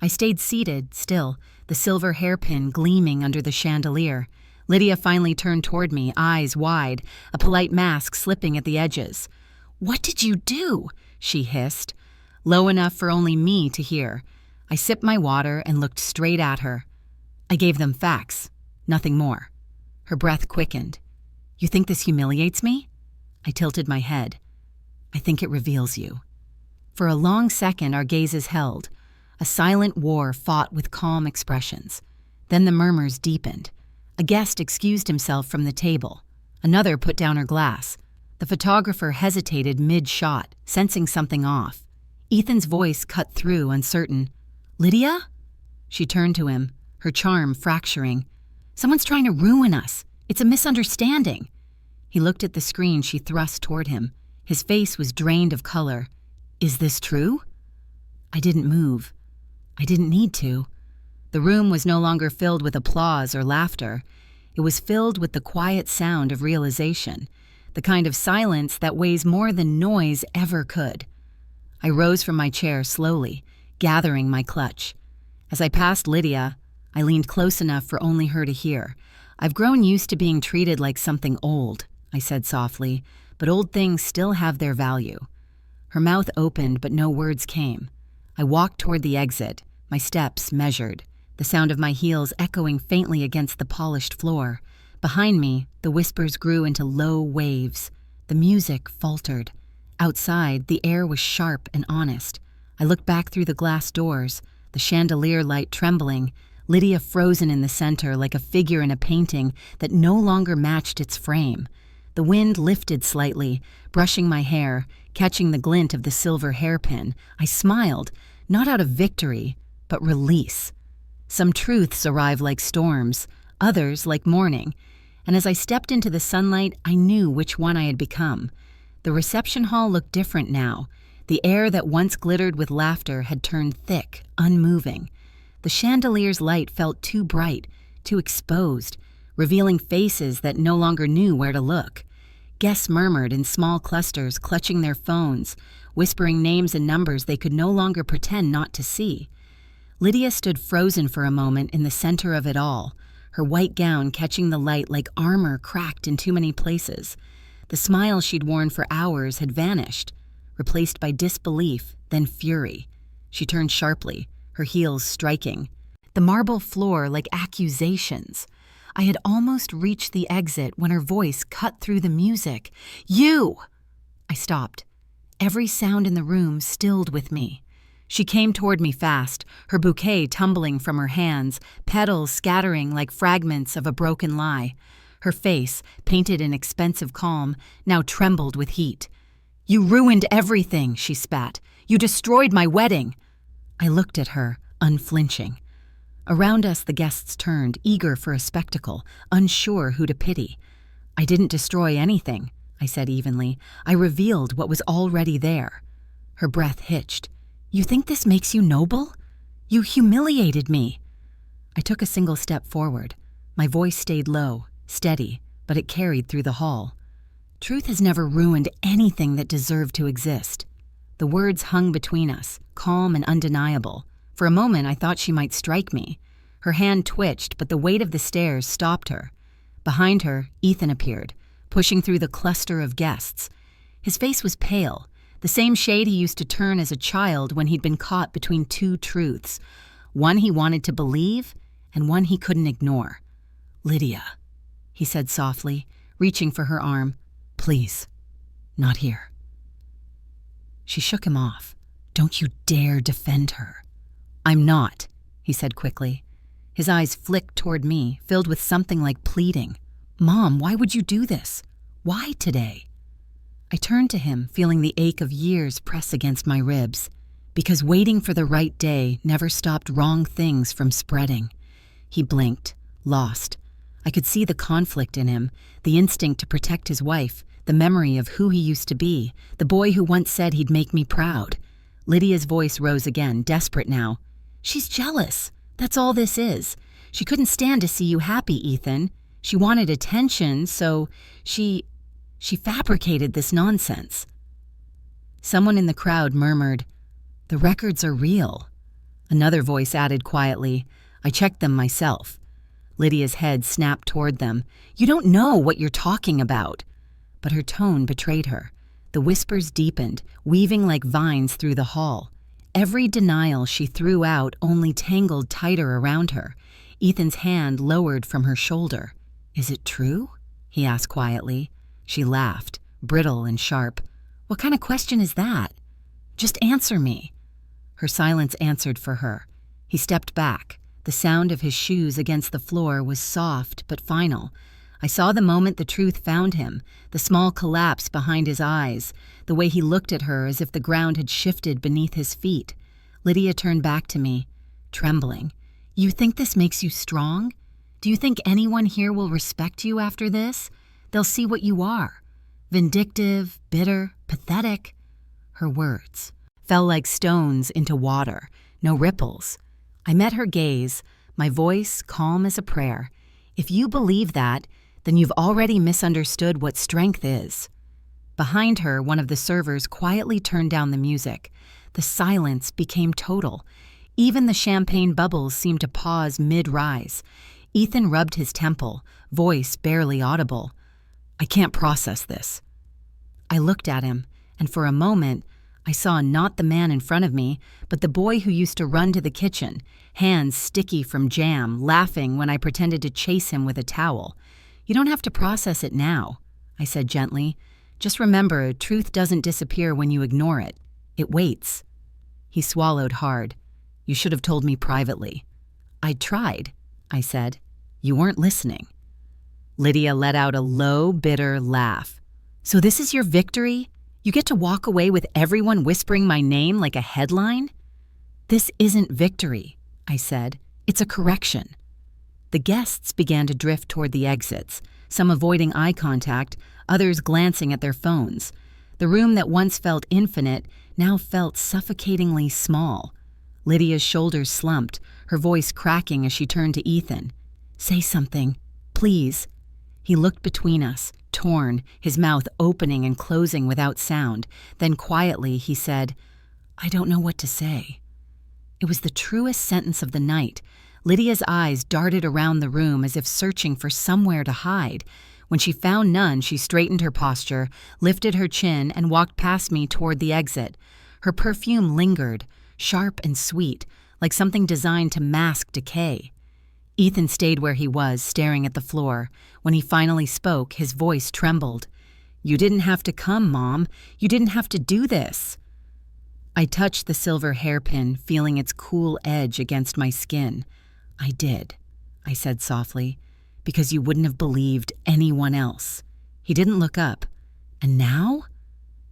I stayed seated, still, the silver hairpin gleaming under the chandelier. Lydia finally turned toward me, eyes wide, a polite mask slipping at the edges. "What did you do?" she hissed, low enough for only me to hear. I sipped my water and looked straight at her. "I gave them facts, nothing more." Her breath quickened. "You think this humiliates me?" I tilted my head. "I think it reveals you." For a long second our gazes held. A silent war fought with calm expressions. Then the murmurs deepened. A guest excused himself from the table. Another put down her glass. The photographer hesitated mid-shot, sensing something off. Ethan's voice cut through, uncertain. "Lydia?" She turned to him, her charm fracturing. "Someone's trying to ruin us. It's a misunderstanding." He looked at the screen she thrust toward him. His face was drained of color. "Is this true?" I didn't move. I didn't need to. The room was no longer filled with applause or laughter. It was filled with the quiet sound of realization, the kind of silence that weighs more than noise ever could. I rose from my chair slowly, gathering my clutch. As I passed Lydia, I leaned close enough for only her to hear. "I've grown used to being treated like something old," I said softly, "but old things still have their value." Her mouth opened, but no words came. I walked toward the exit, my steps measured, the sound of my heels echoing faintly against the polished floor. Behind me, the whispers grew into low waves. The music faltered. Outside, the air was sharp and honest. I looked back through the glass doors, the chandelier light trembling, Lydia frozen in the center like a figure in a painting that no longer matched its frame. The wind lifted slightly, brushing my hair, catching the glint of the silver hairpin. I smiled, not out of victory, but release. Some truths arrive like storms, others like morning, and as I stepped into the sunlight, I knew which one I had become. The reception hall looked different now. The air that once glittered with laughter had turned thick, unmoving. The chandelier's light felt too bright, too exposed, revealing faces that no longer knew where to look. Guests murmured in small clusters, clutching their phones, whispering names and numbers they could no longer pretend not to see. Lydia stood frozen for a moment in the center of it all, her white gown catching the light like armor cracked in too many places. The smile she'd worn for hours had vanished, replaced by disbelief, then fury. She turned sharply, her heels striking. The marble floor like accusations. I had almost reached the exit when her voice cut through the music. "You!" I stopped. Every sound in the room stilled with me. She came toward me fast, her bouquet tumbling from her hands, petals scattering like fragments of a broken lie. Her face, painted in expensive calm, now trembled with heat. "You ruined everything," she spat. "You destroyed my wedding." I looked at her, unflinching. Around us the guests turned, eager for a spectacle, unsure who to pity. "I didn't destroy anything," I said evenly. "I revealed what was already there." Her breath hitched. "You think this makes you noble? You humiliated me." I took a single step forward. My voice stayed low, steady, but it carried through the hall. "Truth has never ruined anything that deserved to exist." The words hung between us, calm and undeniable. For a moment I thought she might strike me. Her hand twitched, but the weight of the stairs stopped her. Behind her, Ethan appeared, pushing through the cluster of guests. His face was pale, the same shade he used to turn as a child when he'd been caught between two truths, one he wanted to believe and one he couldn't ignore. "Lydia," he said softly, reaching for her arm. "Please, not here." She shook him off. "Don't you dare defend her." "I'm not," he said quickly. His eyes flicked toward me, filled with something like pleading. "Mom, why would you do this? Why today?" I turned to him, feeling the ache of years press against my ribs. Because waiting for the right day never stopped wrong things from spreading. He blinked, lost. I could see the conflict in him, the instinct to protect his wife, the memory of who he used to be, the boy who once said he'd make me proud. Lydia's voice rose again, desperate now. "She's jealous. That's all this is. She couldn't stand to see you happy, Ethan. She wanted attention, so she fabricated this nonsense." Someone in the crowd murmured, "The records are real." Another voice added quietly, "I checked them myself." Lydia's head snapped toward them. "You don't know what you're talking about." But her tone betrayed her. The whispers deepened, weaving like vines through the hall. Every denial she threw out only tangled tighter around her. Ethan's hand lowered from her shoulder. "Is it true?" he asked quietly. She laughed, brittle and sharp. "What kind of question is that? Just answer me." Her silence answered for her. He stepped back. The sound of his shoes against the floor was soft but final. I saw the moment the truth found him, the small collapse behind his eyes, the way he looked at her as if the ground had shifted beneath his feet. Lydia turned back to me, trembling. "You think this makes you strong? Do you think anyone here will respect you after this? They'll see what you are. Vindictive, bitter, pathetic." Her words fell like stones into water, no ripples. I met her gaze, my voice calm as a prayer. If you believe that, then you've already misunderstood what strength is. Behind her, one of the servers quietly turned down the music. The silence became total. Even the champagne bubbles seemed to pause mid-rise. Ethan rubbed his temple, voice barely audible. I can't process this. I looked at him, and for a moment, I saw not the man in front of me, but the boy who used to run to the kitchen, hands sticky from jam, laughing when I pretended to chase him with a towel. You don't have to process it now, I said gently. Just remember, truth doesn't disappear when you ignore it. It waits. He swallowed hard. You should have told me privately. I tried, I said. You weren't listening. Lydia let out a low, bitter laugh. So this is your victory? You get to walk away with everyone whispering my name like a headline? This isn't victory, I said. It's a correction. The guests began to drift toward the exits, some avoiding eye contact, others glancing at their phones. The room that once felt infinite now felt suffocatingly small. Lydia's shoulders slumped, her voice cracking as she turned to Ethan. Say something, please. He looked between us, torn, his mouth opening and closing without sound. Then quietly he said, I don't know what to say. It was the truest sentence of the night. Lydia's eyes darted around the room as if searching for somewhere to hide. When she found none, she straightened her posture, lifted her chin, and walked past me toward the exit. Her perfume lingered, sharp and sweet, like something designed to mask decay. Ethan stayed where he was, staring at the floor. When he finally spoke, his voice trembled. You didn't have to come, Mom. You didn't have to do this. I touched the silver hairpin, feeling its cool edge against my skin. I did, I said softly, because you wouldn't have believed anyone else. He didn't look up. And now?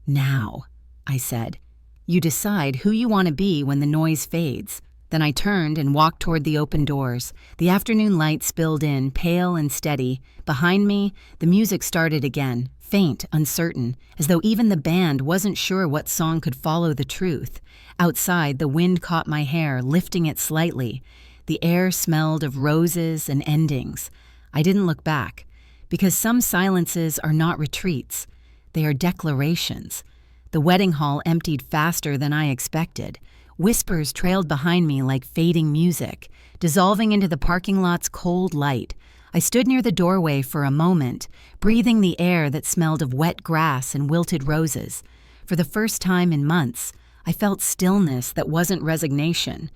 Now, I said. You decide who you want to be when the noise fades. Then I turned and walked toward the open doors. The afternoon light spilled in, pale and steady. Behind me, the music started again, faint, uncertain, as though even the band wasn't sure what song could follow the truth. Outside, the wind caught my hair, lifting it slightly. The air smelled of roses and endings. I didn't look back, because some silences are not retreats. They are declarations. The wedding hall emptied faster than I expected. Whispers trailed behind me like fading music, dissolving into the parking lot's cold light. I stood near the doorway for a moment, breathing the air that smelled of wet grass and wilted roses. For the first time in months, I felt stillness that wasn't resignation.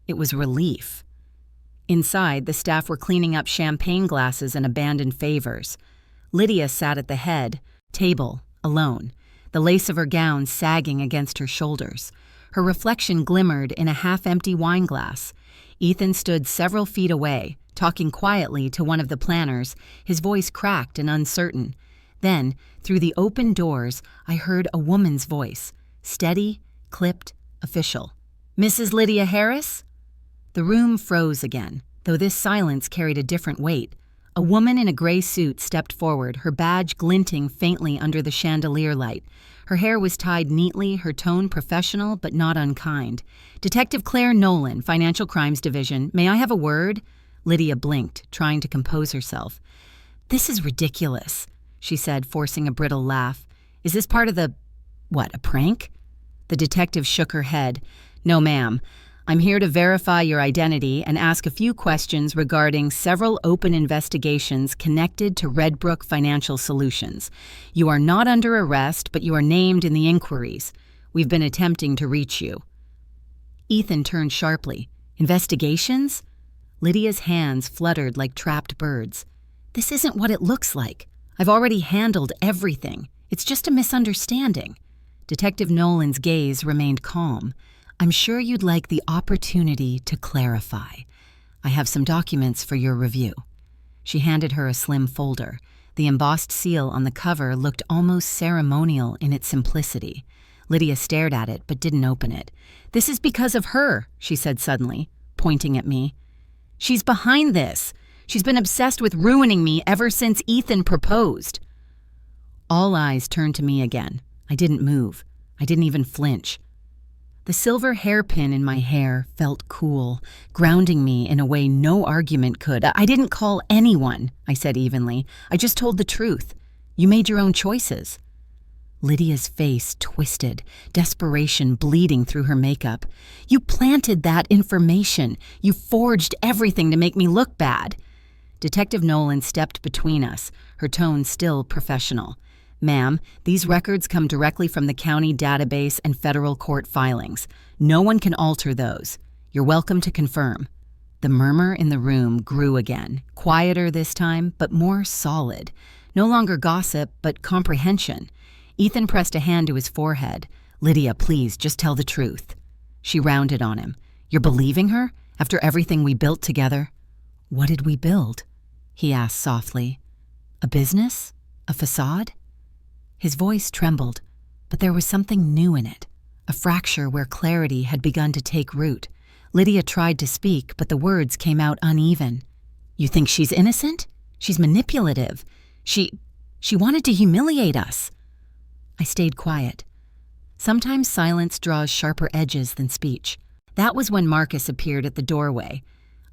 It was relief. Inside, the staff were cleaning up champagne glasses and abandoned favors. Lydia sat at the head, table, alone, the lace of her gown sagging against her shoulders. Her reflection glimmered in a half-empty wine glass. Ethan stood several feet away, talking quietly to one of the planners, his voice cracked and uncertain. Then, through the open doors, I heard a woman's voice, steady, clipped, official. Mrs. Lydia Harris? The room froze again, though this silence carried a different weight. A woman in a gray suit stepped forward, her badge glinting faintly under the chandelier light. Her hair was tied neatly, her tone professional but not unkind. Detective Claire Nolan, Financial Crimes Division. May I have a word? Lydia blinked, trying to compose herself. This is ridiculous, she said, forcing a brittle laugh. Is this part of the... what, a prank? The detective shook her head. No, ma'am. I'm here to verify your identity and ask a few questions regarding several open investigations connected to Redbrook Financial Solutions. You are not under arrest, but you are named in the inquiries. We've been attempting to reach you. Ethan turned sharply. Investigations? Lydia's hands fluttered like trapped birds. This isn't what it looks like. I've already handled everything. It's just a misunderstanding. Detective Nolan's gaze remained calm. I'm sure you'd like the opportunity to clarify. I have some documents for your review. She handed her a slim folder. The embossed seal on the cover looked almost ceremonial in its simplicity. Lydia stared at it but didn't open it. This is because of her, she said suddenly, pointing at me. She's behind this. She's been obsessed with ruining me ever since Ethan proposed. All eyes turned to me again. I didn't move. I didn't even flinch. The silver hairpin in my hair felt cool, grounding me in a way no argument could. I didn't call anyone, I said evenly. I just told the truth. You made your own choices. Lydia's face twisted, desperation bleeding through her makeup. You planted that information. You forged everything to make me look bad. Detective Nolan stepped between us, her tone still professional. Ma'am, these records come directly from the county database and federal court filings. No one can alter those. You're welcome to confirm. The murmur in the room grew again, quieter this time, but more solid. No longer gossip, but comprehension. Ethan pressed a hand to his forehead. Lydia, please, just tell the truth. She rounded on him. You're believing her? After everything we built together? What did we build? He asked softly. A business? A facade? His voice trembled, but there was something new in it, a fracture where clarity had begun to take root. Lydia tried to speak, but the words came out uneven. You think she's innocent? She's manipulative. She wanted to humiliate us. I stayed quiet. Sometimes silence draws sharper edges than speech. That was when Marcus appeared at the doorway.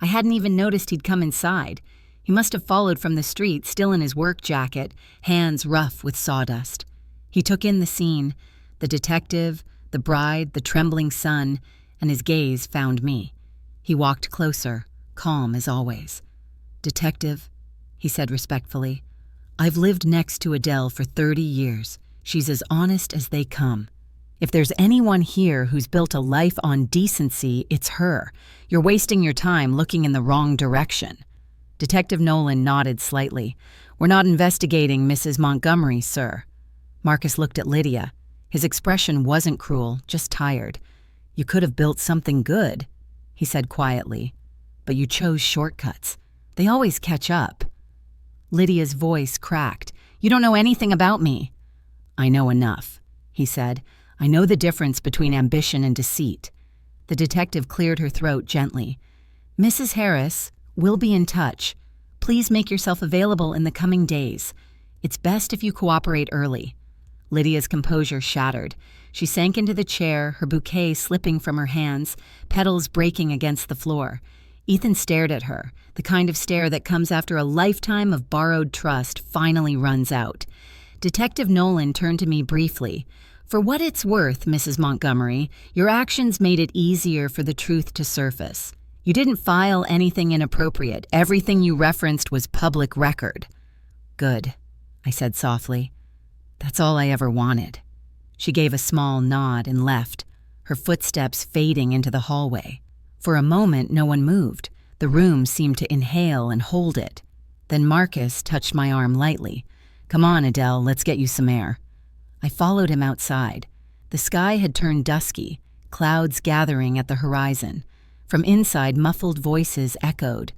I hadn't even noticed he'd come inside. He must have followed from the street, still in his work jacket, hands rough with sawdust. He took in the scene, the detective, the bride, the trembling son, and his gaze found me. He walked closer, calm as always. Detective, he said respectfully, I've lived next to Adele for 30 years. She's as honest as they come. If there's anyone here who's built a life on decency, it's her. You're wasting your time looking in the wrong direction. Detective Nolan nodded slightly. We're not investigating Mrs. Montgomery, sir. Marcus looked at Lydia. His expression wasn't cruel, just tired. You could have built something good, he said quietly. But you chose shortcuts. They always catch up. Lydia's voice cracked. You don't know anything about me. I know enough, he said. I know the difference between ambition and deceit. The detective cleared her throat gently. Mrs. Harris, we'll be in touch. Please make yourself available in the coming days. It's best if you cooperate early. Lydia's composure shattered. She sank into the chair, her bouquet slipping from her hands, petals breaking against the floor. Ethan stared at her, the kind of stare that comes after a lifetime of borrowed trust finally runs out. Detective Nolan turned to me briefly. For what it's worth, Mrs. Montgomery, your actions made it easier for the truth to surface. You didn't file anything inappropriate. Everything you referenced was public record. Good, I said softly. That's all I ever wanted. She gave a small nod and left, her footsteps fading into the hallway. For a moment, no one moved. The room seemed to inhale and hold it. Then Marcus touched my arm lightly. Come on, Adele, let's get you some air. I followed him outside. The sky had turned dusky, clouds gathering at the horizon. From inside, muffled voices echoed.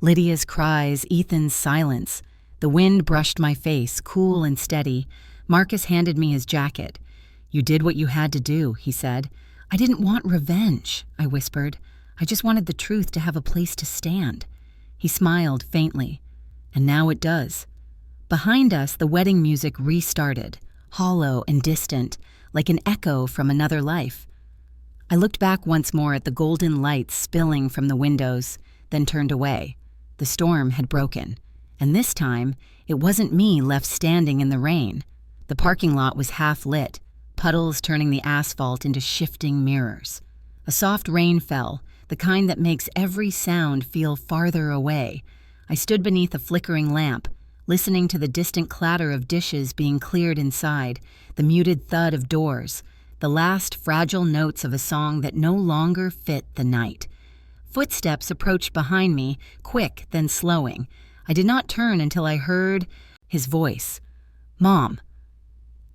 Lydia's cries, Ethan's silence. The wind brushed my face, cool and steady. Marcus handed me his jacket. You did what you had to do, he said. I didn't want revenge, I whispered. I just wanted the truth to have a place to stand. He smiled faintly. And now it does. Behind us, the wedding music restarted, hollow and distant, like an echo from another life. I looked back once more at the golden lights spilling from the windows, then turned away. The storm had broken, and this time, it wasn't me left standing in the rain. The parking lot was half lit, puddles turning the asphalt into shifting mirrors. A soft rain fell, the kind that makes every sound feel farther away. I stood beneath a flickering lamp, listening to the distant clatter of dishes being cleared inside, the muted thud of doors, the last fragile notes of a song that no longer fit the night. Footsteps approached behind me, quick then slowing. I did not turn until I heard his voice. Mom.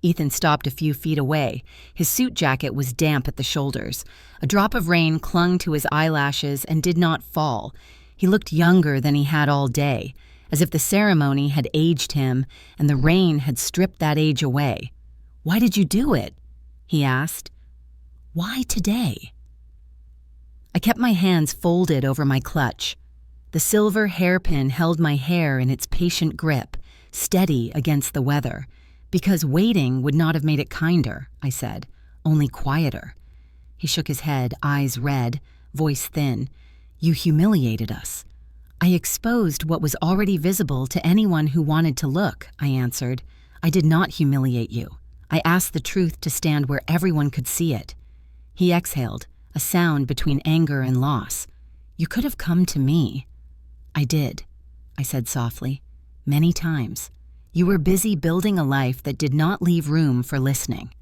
Ethan stopped a few feet away. His suit jacket was damp at the shoulders. A drop of rain clung to his eyelashes and did not fall. He looked younger than he had all day, as if the ceremony had aged him and the rain had stripped that age away. Why did you do it? He asked. Why today? I kept my hands folded over my clutch. The silver hairpin held my hair in its patient grip, steady against the weather. Because waiting would not have made it kinder, I said, only quieter. He shook his head, eyes red, voice thin. You humiliated us. I exposed what was already visible to anyone who wanted to look, I answered. I did not humiliate you. I asked the truth to stand where everyone could see it. He exhaled, a sound between anger and loss. You could have come to me. I did, I said softly, many times. You were busy building a life that did not leave room for listening.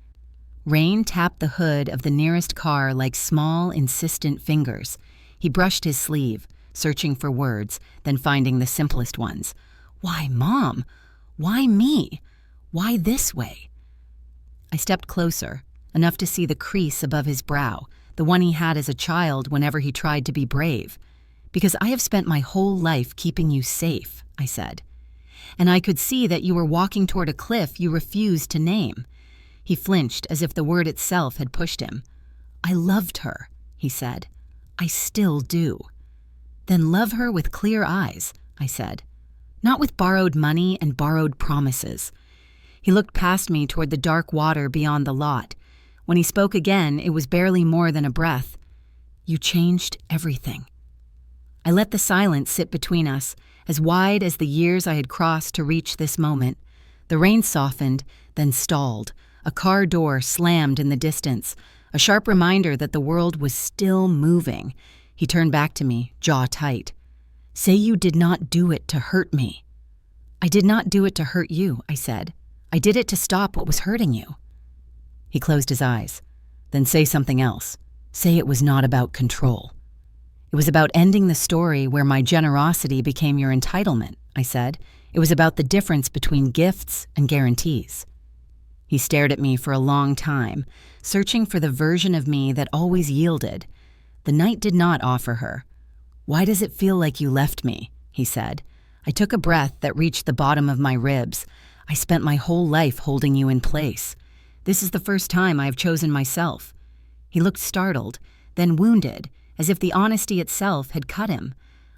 Rain tapped the hood of the nearest car like small, insistent fingers. He brushed his sleeve, searching for words, then finding the simplest ones. Why, Mom? Why me? Why this way? I stepped closer, enough to see the crease above his brow, the one he had as a child whenever he tried to be brave. Because I have spent my whole life keeping you safe, I said. And I could see that you were walking toward a cliff you refused to name. He flinched as if the word itself had pushed him. I loved her, he said. I still do. Then love her with clear eyes, I said. Not with borrowed money and borrowed promises. He looked past me toward the dark water beyond the lot. When he spoke again, it was barely more than a breath. You changed everything. I let the silence sit between us, as wide as the years I had crossed to reach this moment. The rain softened, then stalled. A car door slammed in the distance, a sharp reminder that the world was still moving. He turned back to me, jaw tight. Say you did not do it to hurt me. I did not do it to hurt you, I said. I did it to stop what was hurting you. He closed his eyes. Then say something else. Say it was not about control. It was about ending the story where my generosity became your entitlement, I said. It was about the difference between gifts and guarantees. He stared at me for a long time, searching for the version of me that always yielded. The night did not offer her. Why does it feel like you left me? He said. I took a breath that reached the bottom of my ribs. I spent my whole life holding you in place. This is the first time I have chosen myself. He looked startled, then wounded, as if the honesty itself had cut him.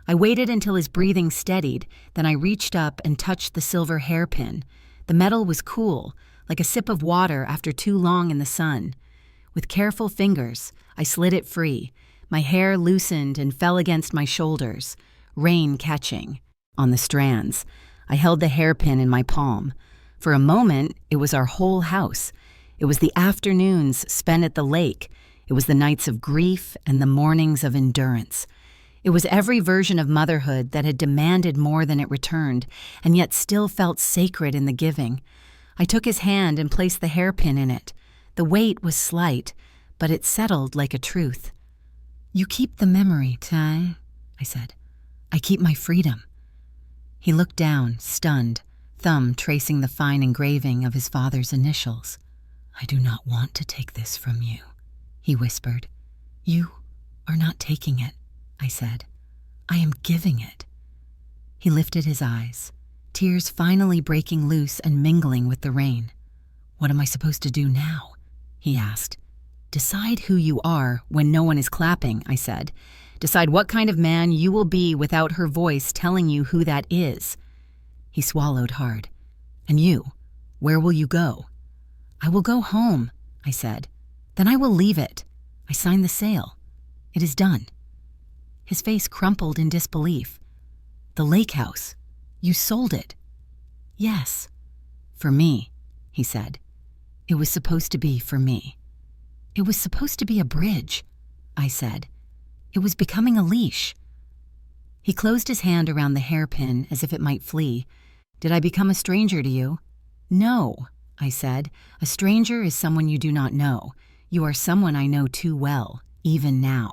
I waited until his breathing steadied, then I reached up and touched the silver hairpin. The metal was cool, like a sip of water after too long in the sun. With careful fingers, I slid it free. My hair loosened and fell against my shoulders, rain catching. On the strands, I held the hairpin in my palm. For a moment, it was our whole house. It was the afternoons spent at the lake. It was the nights of grief and the mornings of endurance. It was every version of motherhood that had demanded more than it returned, and yet still felt sacred in the giving. I took his hand and placed the hairpin in it. The weight was slight, but it settled like a truth. You keep the memory, Ty, I said. I keep my freedom. He looked down, stunned, thumb tracing the fine engraving of his father's initials. I do not want to take this from you, he whispered. You are not taking it, I said. I am giving it. He lifted his eyes, tears finally breaking loose and mingling with the rain. What am I supposed to do now? He asked. Decide who you are when no one is clapping, I said. Decide what kind of man you will be without her voice telling you who that is. He swallowed hard. And you, where will you go? I will go home, I said. Then I will leave it. I signed the sale. It is done. His face crumpled in disbelief. The lake house. You sold it. Yes. For me, he said. It was supposed to be for me. It was supposed to be a bridge, I said. It was becoming a leash. He closed his hand around the hairpin as if it might flee. Did I become a stranger to you? No, I said. A stranger is someone you do not know. You are someone I know too well, even now.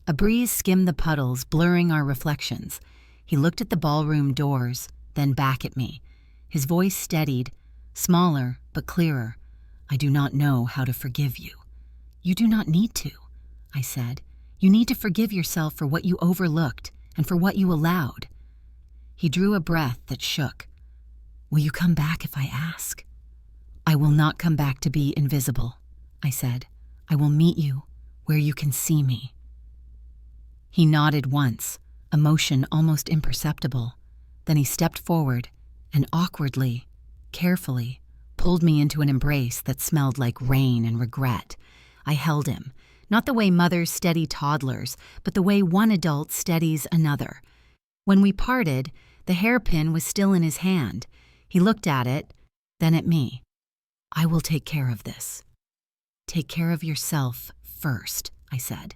A breeze skimmed the puddles, blurring our reflections. He looked at the ballroom doors, then back at me. His voice steadied, smaller but clearer. I do not know how to forgive you. You do not need to, I said. You need to forgive yourself for what you overlooked and for what you allowed. He drew a breath that shook. Will you come back if I ask? I will not come back to be invisible, I said. I will meet you where you can see me. He nodded once, emotion almost imperceptible. Then he stepped forward and awkwardly, carefully, pulled me into an embrace that smelled like rain and regret. I held him, not the way mothers steady toddlers, but the way one adult steadies another. When we parted, the hairpin was still in his hand. He looked at it, then at me. "I will take care of this." "Take care of yourself first," I said.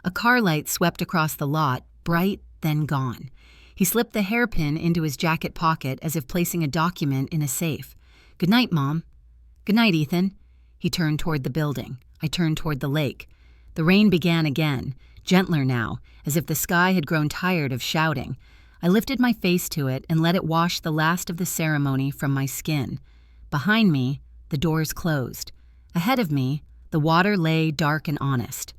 A car light swept across the lot, bright, then gone. He slipped the hairpin into his jacket pocket as if placing a document in a safe. "Good night, Mom." "Good night, Ethan." He turned toward the building. I turned toward the lake. The rain began again, gentler now, as if the sky had grown tired of shouting. I lifted my face to it and let it wash the last of the ceremony from my skin. Behind me, the doors closed. Ahead of me, the water lay dark and honest.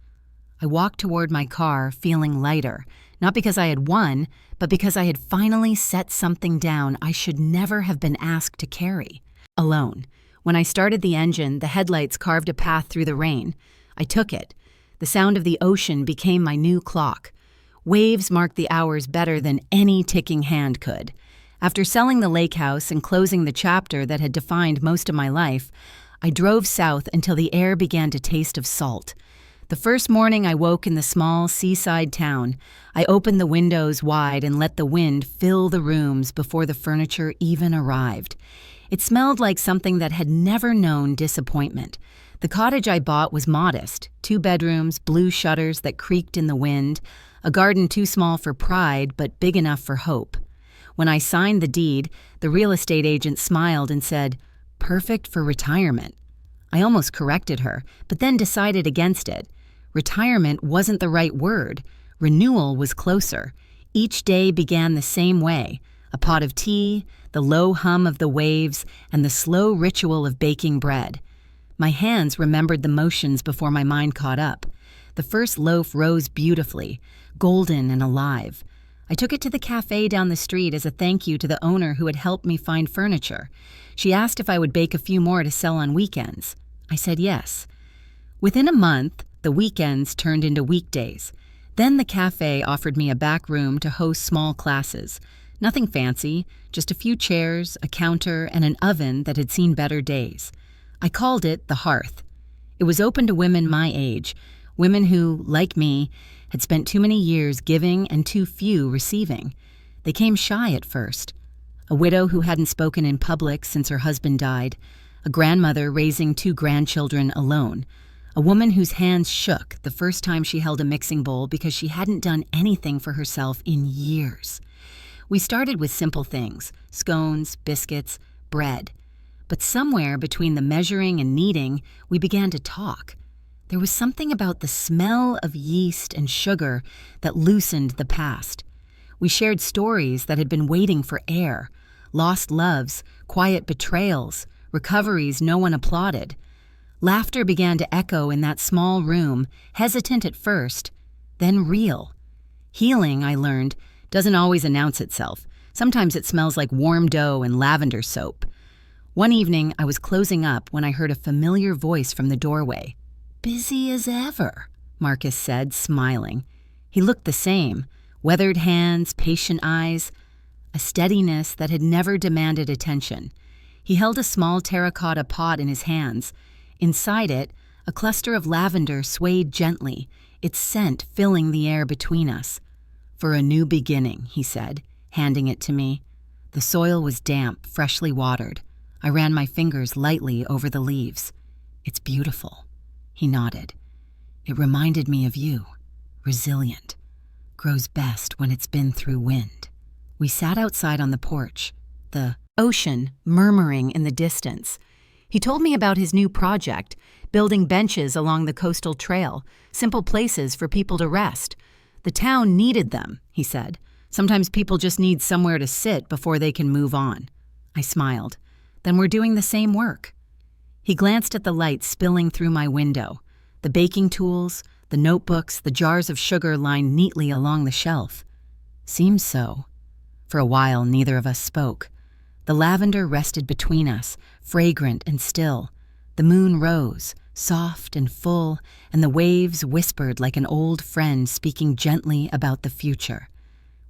I walked toward my car, feeling lighter, not because I had won, but because I had finally set something down I should never have been asked to carry. Alone. When I started the engine, the headlights carved a path through the rain. I took it. The sound of the ocean became my new clock. Waves marked the hours better than any ticking hand could. After selling the lake house and closing the chapter that had defined most of my life, I drove south until the air began to taste of salt. The first morning I woke in the small seaside town, I opened the windows wide and let the wind fill the rooms before the furniture even arrived. It smelled like something that had never known disappointment. The cottage I bought was modest, 2 bedrooms, blue shutters that creaked in the wind, a garden too small for pride but big enough for hope. When I signed the deed, the real estate agent smiled and said, "Perfect for retirement." I almost corrected her, but then decided against it. Retirement wasn't the right word. Renewal was closer. Each day began the same way: a pot of tea, the low hum of the waves, and the slow ritual of baking bread. My hands remembered the motions before my mind caught up. The first loaf rose beautifully, golden and alive. I took it to the cafe down the street as a thank you to the owner who had helped me find furniture. She asked if I would bake a few more to sell on weekends. I said yes. Within a month, the weekends turned into weekdays. Then the cafe offered me a back room to host small classes. Nothing fancy, just a few chairs, a counter, and an oven that had seen better days. I called it the Hearth. It was open to women my age, women who, like me, had spent too many years giving and too few receiving. They came shy at first. A widow who hadn't spoken in public since her husband died, a grandmother raising 2 grandchildren alone, a woman whose hands shook the first time she held a mixing bowl because she hadn't done anything for herself in years. We started with simple things: scones, biscuits, bread. But somewhere between the measuring and kneading, we began to talk. There was something about the smell of yeast and sugar that loosened the past. We shared stories that had been waiting for air: lost loves, quiet betrayals, recoveries no one applauded. Laughter began to echo in that small room, hesitant at first, then real. Healing, I learned, doesn't always announce itself. Sometimes it smells like warm dough and lavender soap. One evening, I was closing up when I heard a familiar voice from the doorway. "Busy as ever," Marcus said, smiling. He looked the same: weathered hands, patient eyes, a steadiness that had never demanded attention. He held a small terracotta pot in his hands. Inside it, a cluster of lavender swayed gently, its scent filling the air between us. "For a new beginning," he said, handing it to me. The soil was damp, freshly watered. I ran my fingers lightly over the leaves. "It's beautiful." He nodded. "It reminded me of you. Resilient. Grows best when it's been through wind." We sat outside on the porch, the ocean murmuring in the distance. He told me about his new project, building benches along the coastal trail, simple places for people to rest. The town needed them, he said. Sometimes people just need somewhere to sit before they can move on. I smiled. Then we're doing the same work. He glanced at the light spilling through my window, the baking tools, the notebooks, the jars of sugar lined neatly along the shelf. Seems so. For a while, neither of us spoke. The lavender rested between us, fragrant and still. The moon rose, soft and full, and the waves whispered like an old friend speaking gently about the future.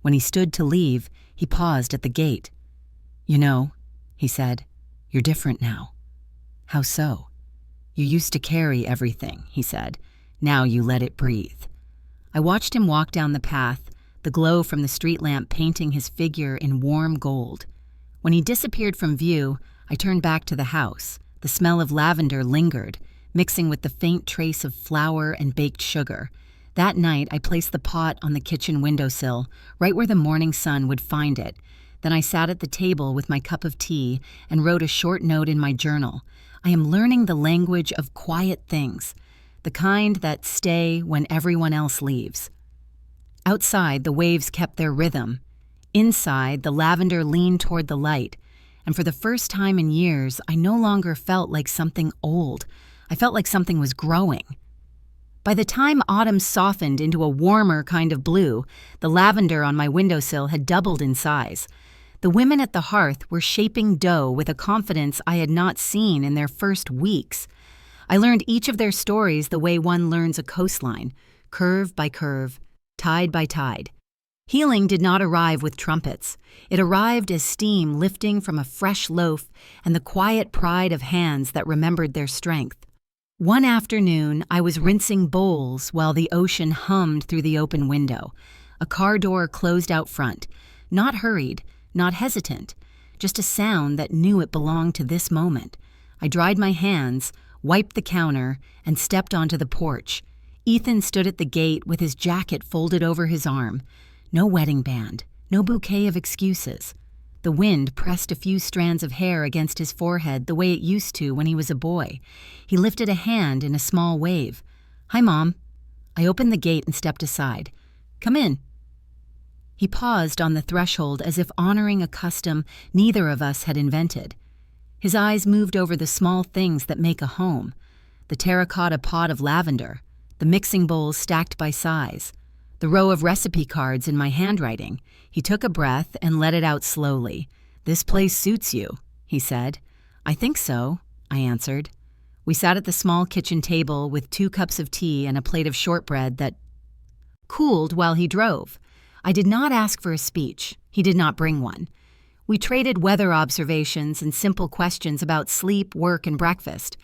When he stood to leave, he paused at the gate. "You know," he said, "you're different now." "How so?" You used to carry everything, he said. Now you let it breathe. I watched him walk down the path, the glow from the street lamp painting his figure in warm gold. When he disappeared from view, I turned back to the house. The smell of lavender lingered, mixing with the faint trace of flour and baked sugar. That night, I placed the pot on the kitchen windowsill, right where the morning sun would find it. Then I sat at the table with my cup of tea and wrote a short note in my journal. I am learning the language of quiet things, the kind that stay when everyone else leaves. Outside, the waves kept their rhythm. Inside, the lavender leaned toward the light, and for the first time in years, I no longer felt like something old. I felt like something was growing. By the time autumn softened into a warmer kind of blue, the lavender on my windowsill had doubled in size. The women at the hearth were shaping dough with a confidence I had not seen in their first weeks. I learned each of their stories the way one learns a coastline, curve by curve, tide by tide. Healing did not arrive with trumpets. It arrived as steam lifting from a fresh loaf and the quiet pride of hands that remembered their strength. One afternoon, I was rinsing bowls while the ocean hummed through the open window. A car door closed out front, not hurried, not hesitant, just a sound that knew it belonged to this moment. I dried my hands, wiped the counter, and stepped onto the porch. Ethan stood at the gate with his jacket folded over his arm. No wedding band, no bouquet of excuses. The wind pressed a few strands of hair against his forehead the way it used to when he was a boy. He lifted a hand in a small wave. "Hi, Mom." I opened the gate and stepped aside. "Come in." He paused on the threshold as if honoring a custom neither of us had invented. His eyes moved over the small things that make a home. The terracotta pot of lavender, the mixing bowls stacked by size, the row of recipe cards in my handwriting. He took a breath and let it out slowly. "This place suits you," he said. "I think so," I answered. We sat at the small kitchen table with 2 cups of tea and a plate of shortbread that cooled while he drove. I did not ask for a speech. He did not bring one. We traded weather observations and simple questions about sleep, work, and breakfast.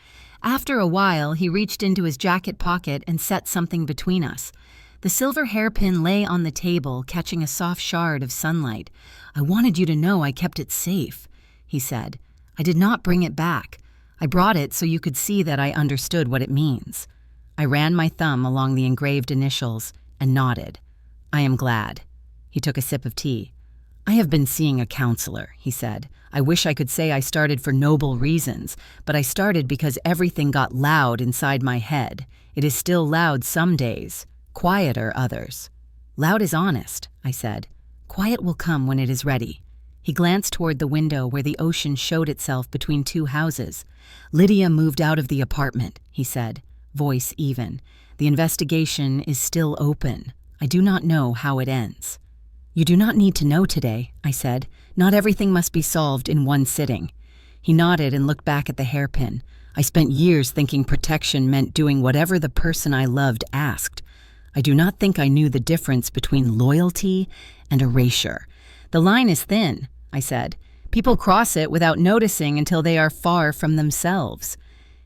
After a while, he reached into his jacket pocket and set something between us. The silver hairpin lay on the table, catching a soft shard of sunlight. "I wanted you to know I kept it safe," he said. "I did not bring it back. I brought it so you could see that I understood what it means." I ran my thumb along the engraved initials and nodded. "I am glad." He took a sip of tea. "I have been seeing a counselor," he said. "I wish I could say I started for noble reasons, but I started because everything got loud inside my head. It is still loud some days. Quieter others." "Loud is honest," I said. "Quiet will come when it is ready." He glanced toward the window where the ocean showed itself between 2 houses. "Lydia moved out of the apartment," he said, voice even. "The investigation is still open. I do not know how it ends." "You do not need to know today," I said. "Not everything must be solved in one sitting." He nodded and looked back at the hairpin. "I spent years thinking protection meant doing whatever the person I loved asked. I do not think I knew the difference between loyalty and erasure. The line is thin," I said. "People cross it without noticing until they are far from themselves."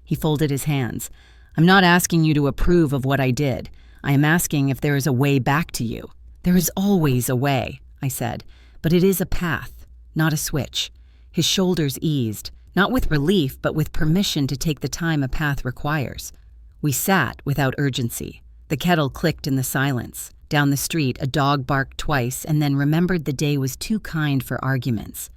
He folded his hands. "I'm not asking you to approve of what I did. I am asking if there is a way back to you." "There is always a way," I said, "but it is a path, not a switch." His shoulders eased, not with relief, but with permission to take the time a path requires. We sat without urgency. The kettle clicked in the silence. Down the street, a dog barked twice and then remembered the day was too kind for arguments.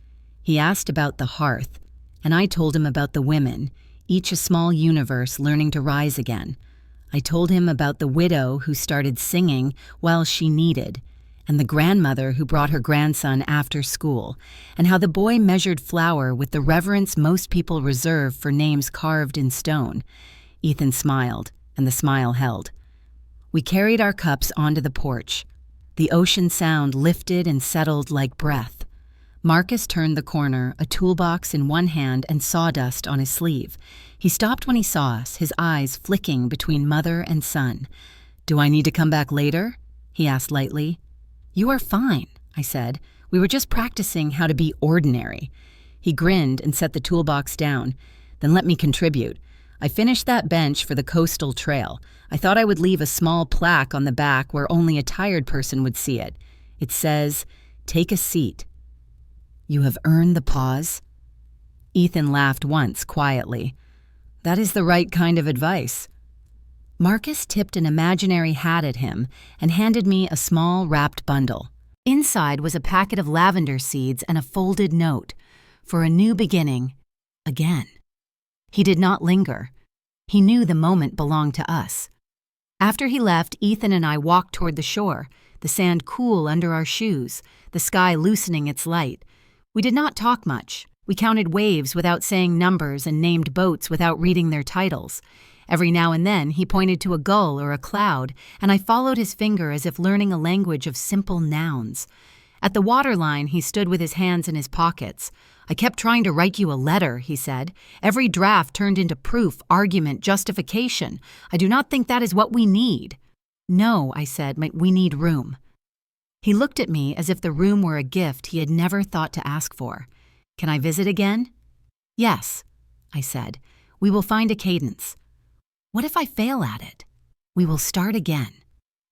He asked about the hearth, and I told him about the women, each a small universe learning to rise again. I told him about the widow who started singing while she needed, and the grandmother who brought her grandson after school, and how the boy measured flour with the reverence most people reserve for names carved in stone. Ethan smiled, and the smile held. We carried our cups onto the porch. The ocean sound lifted and settled like breath. Marcus turned the corner, a toolbox in one hand and sawdust on his sleeve. He stopped when he saw us, his eyes flicking between mother and son. "Do I need to come back later?" he asked lightly. "You are fine," I said. "We were just practicing how to be ordinary." He grinned and set the toolbox down. "Then let me contribute. I finished that bench for the coastal trail. I thought I would leave a small plaque on the back where only a tired person would see it. It says, "Take a seat. You have earned the pause." Ethan laughed once, quietly. That is the right kind of advice. Marcus tipped an imaginary hat at him and handed me a small wrapped bundle. Inside was a packet of lavender seeds and a folded note, for a new beginning, again. He did not linger. He knew the moment belonged to us. After he left, Ethan and I walked toward the shore, the sand cool under our shoes, the sky loosening its light. We did not talk much. We counted waves without saying numbers and named boats without reading their titles. Every now and then, he pointed to a gull or a cloud, and I followed his finger as if learning a language of simple nouns. At the waterline, he stood with his hands in his pockets. "I kept trying to write you a letter," he said. "Every draft turned into proof, argument, justification. I do not think that is what we need." "No," I said, "we need room." He looked at me as if the room were a gift he had never thought to ask for. "Can I visit again?" "Yes," I said. "We will find a cadence." "What if I fail at it?" "We will start again."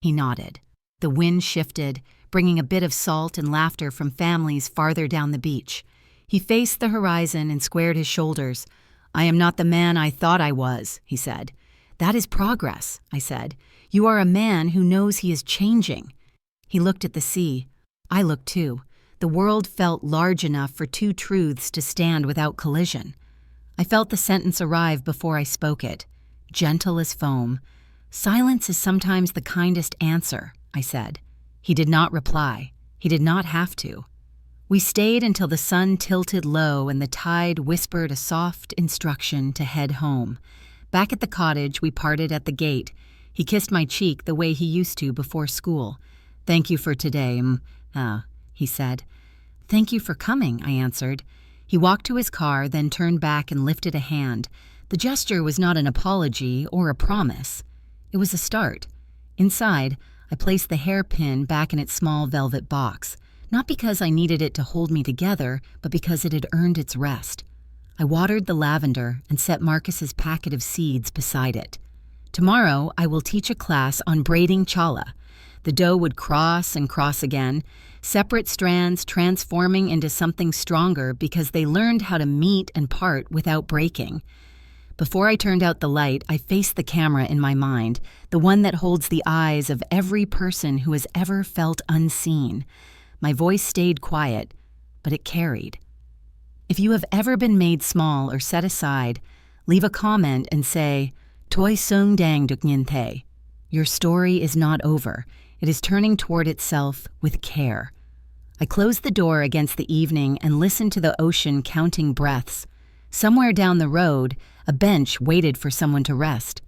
He nodded. The wind shifted, bringing a bit of salt and laughter from families farther down the beach. He faced the horizon and squared his shoulders. "I am not the man I thought I was," he said. "That is progress," I said. "You are a man who knows he is changing." He looked at the sea. I looked too. The world felt large enough for two truths to stand without collision. I felt the sentence arrive before I spoke it. Gentle as foam. "Silence is sometimes the kindest answer," I said. He did not reply. He did not have to. We stayed until the sun tilted low and the tide whispered a soft instruction to head home. Back at the cottage, we parted at the gate. He kissed my cheek the way he used to before school. "Thank you for today, he said. "Thank you for coming," I answered. He walked to his car, then turned back and lifted a hand. The gesture was not an apology or a promise. It was a start. Inside, I placed the hairpin back in its small velvet box, not because I needed it to hold me together, but because it had earned its rest. I watered the lavender and set Marcus's packet of seeds beside it. Tomorrow, I will teach a class on braiding chala. The dough would cross and cross again, separate strands transforming into something stronger because they learned how to meet and part without breaking. Before I turned out the light, I faced the camera in my mind, the one that holds the eyes of every person who has ever felt unseen. My voice stayed quiet, but it carried. If you have ever been made small or set aside, leave a comment and say, "Toi sung dang duk nhin thay." Your story is not over. It is turning toward itself with care. I closed the door against the evening and listened to the ocean counting breaths. Somewhere down the road, a bench waited for someone to rest.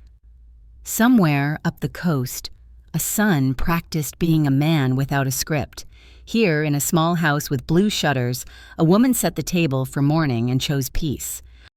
Somewhere up the coast, a son practiced being a man without a script. Here, in a small house with blue shutters, a woman set the table for morning and chose peace.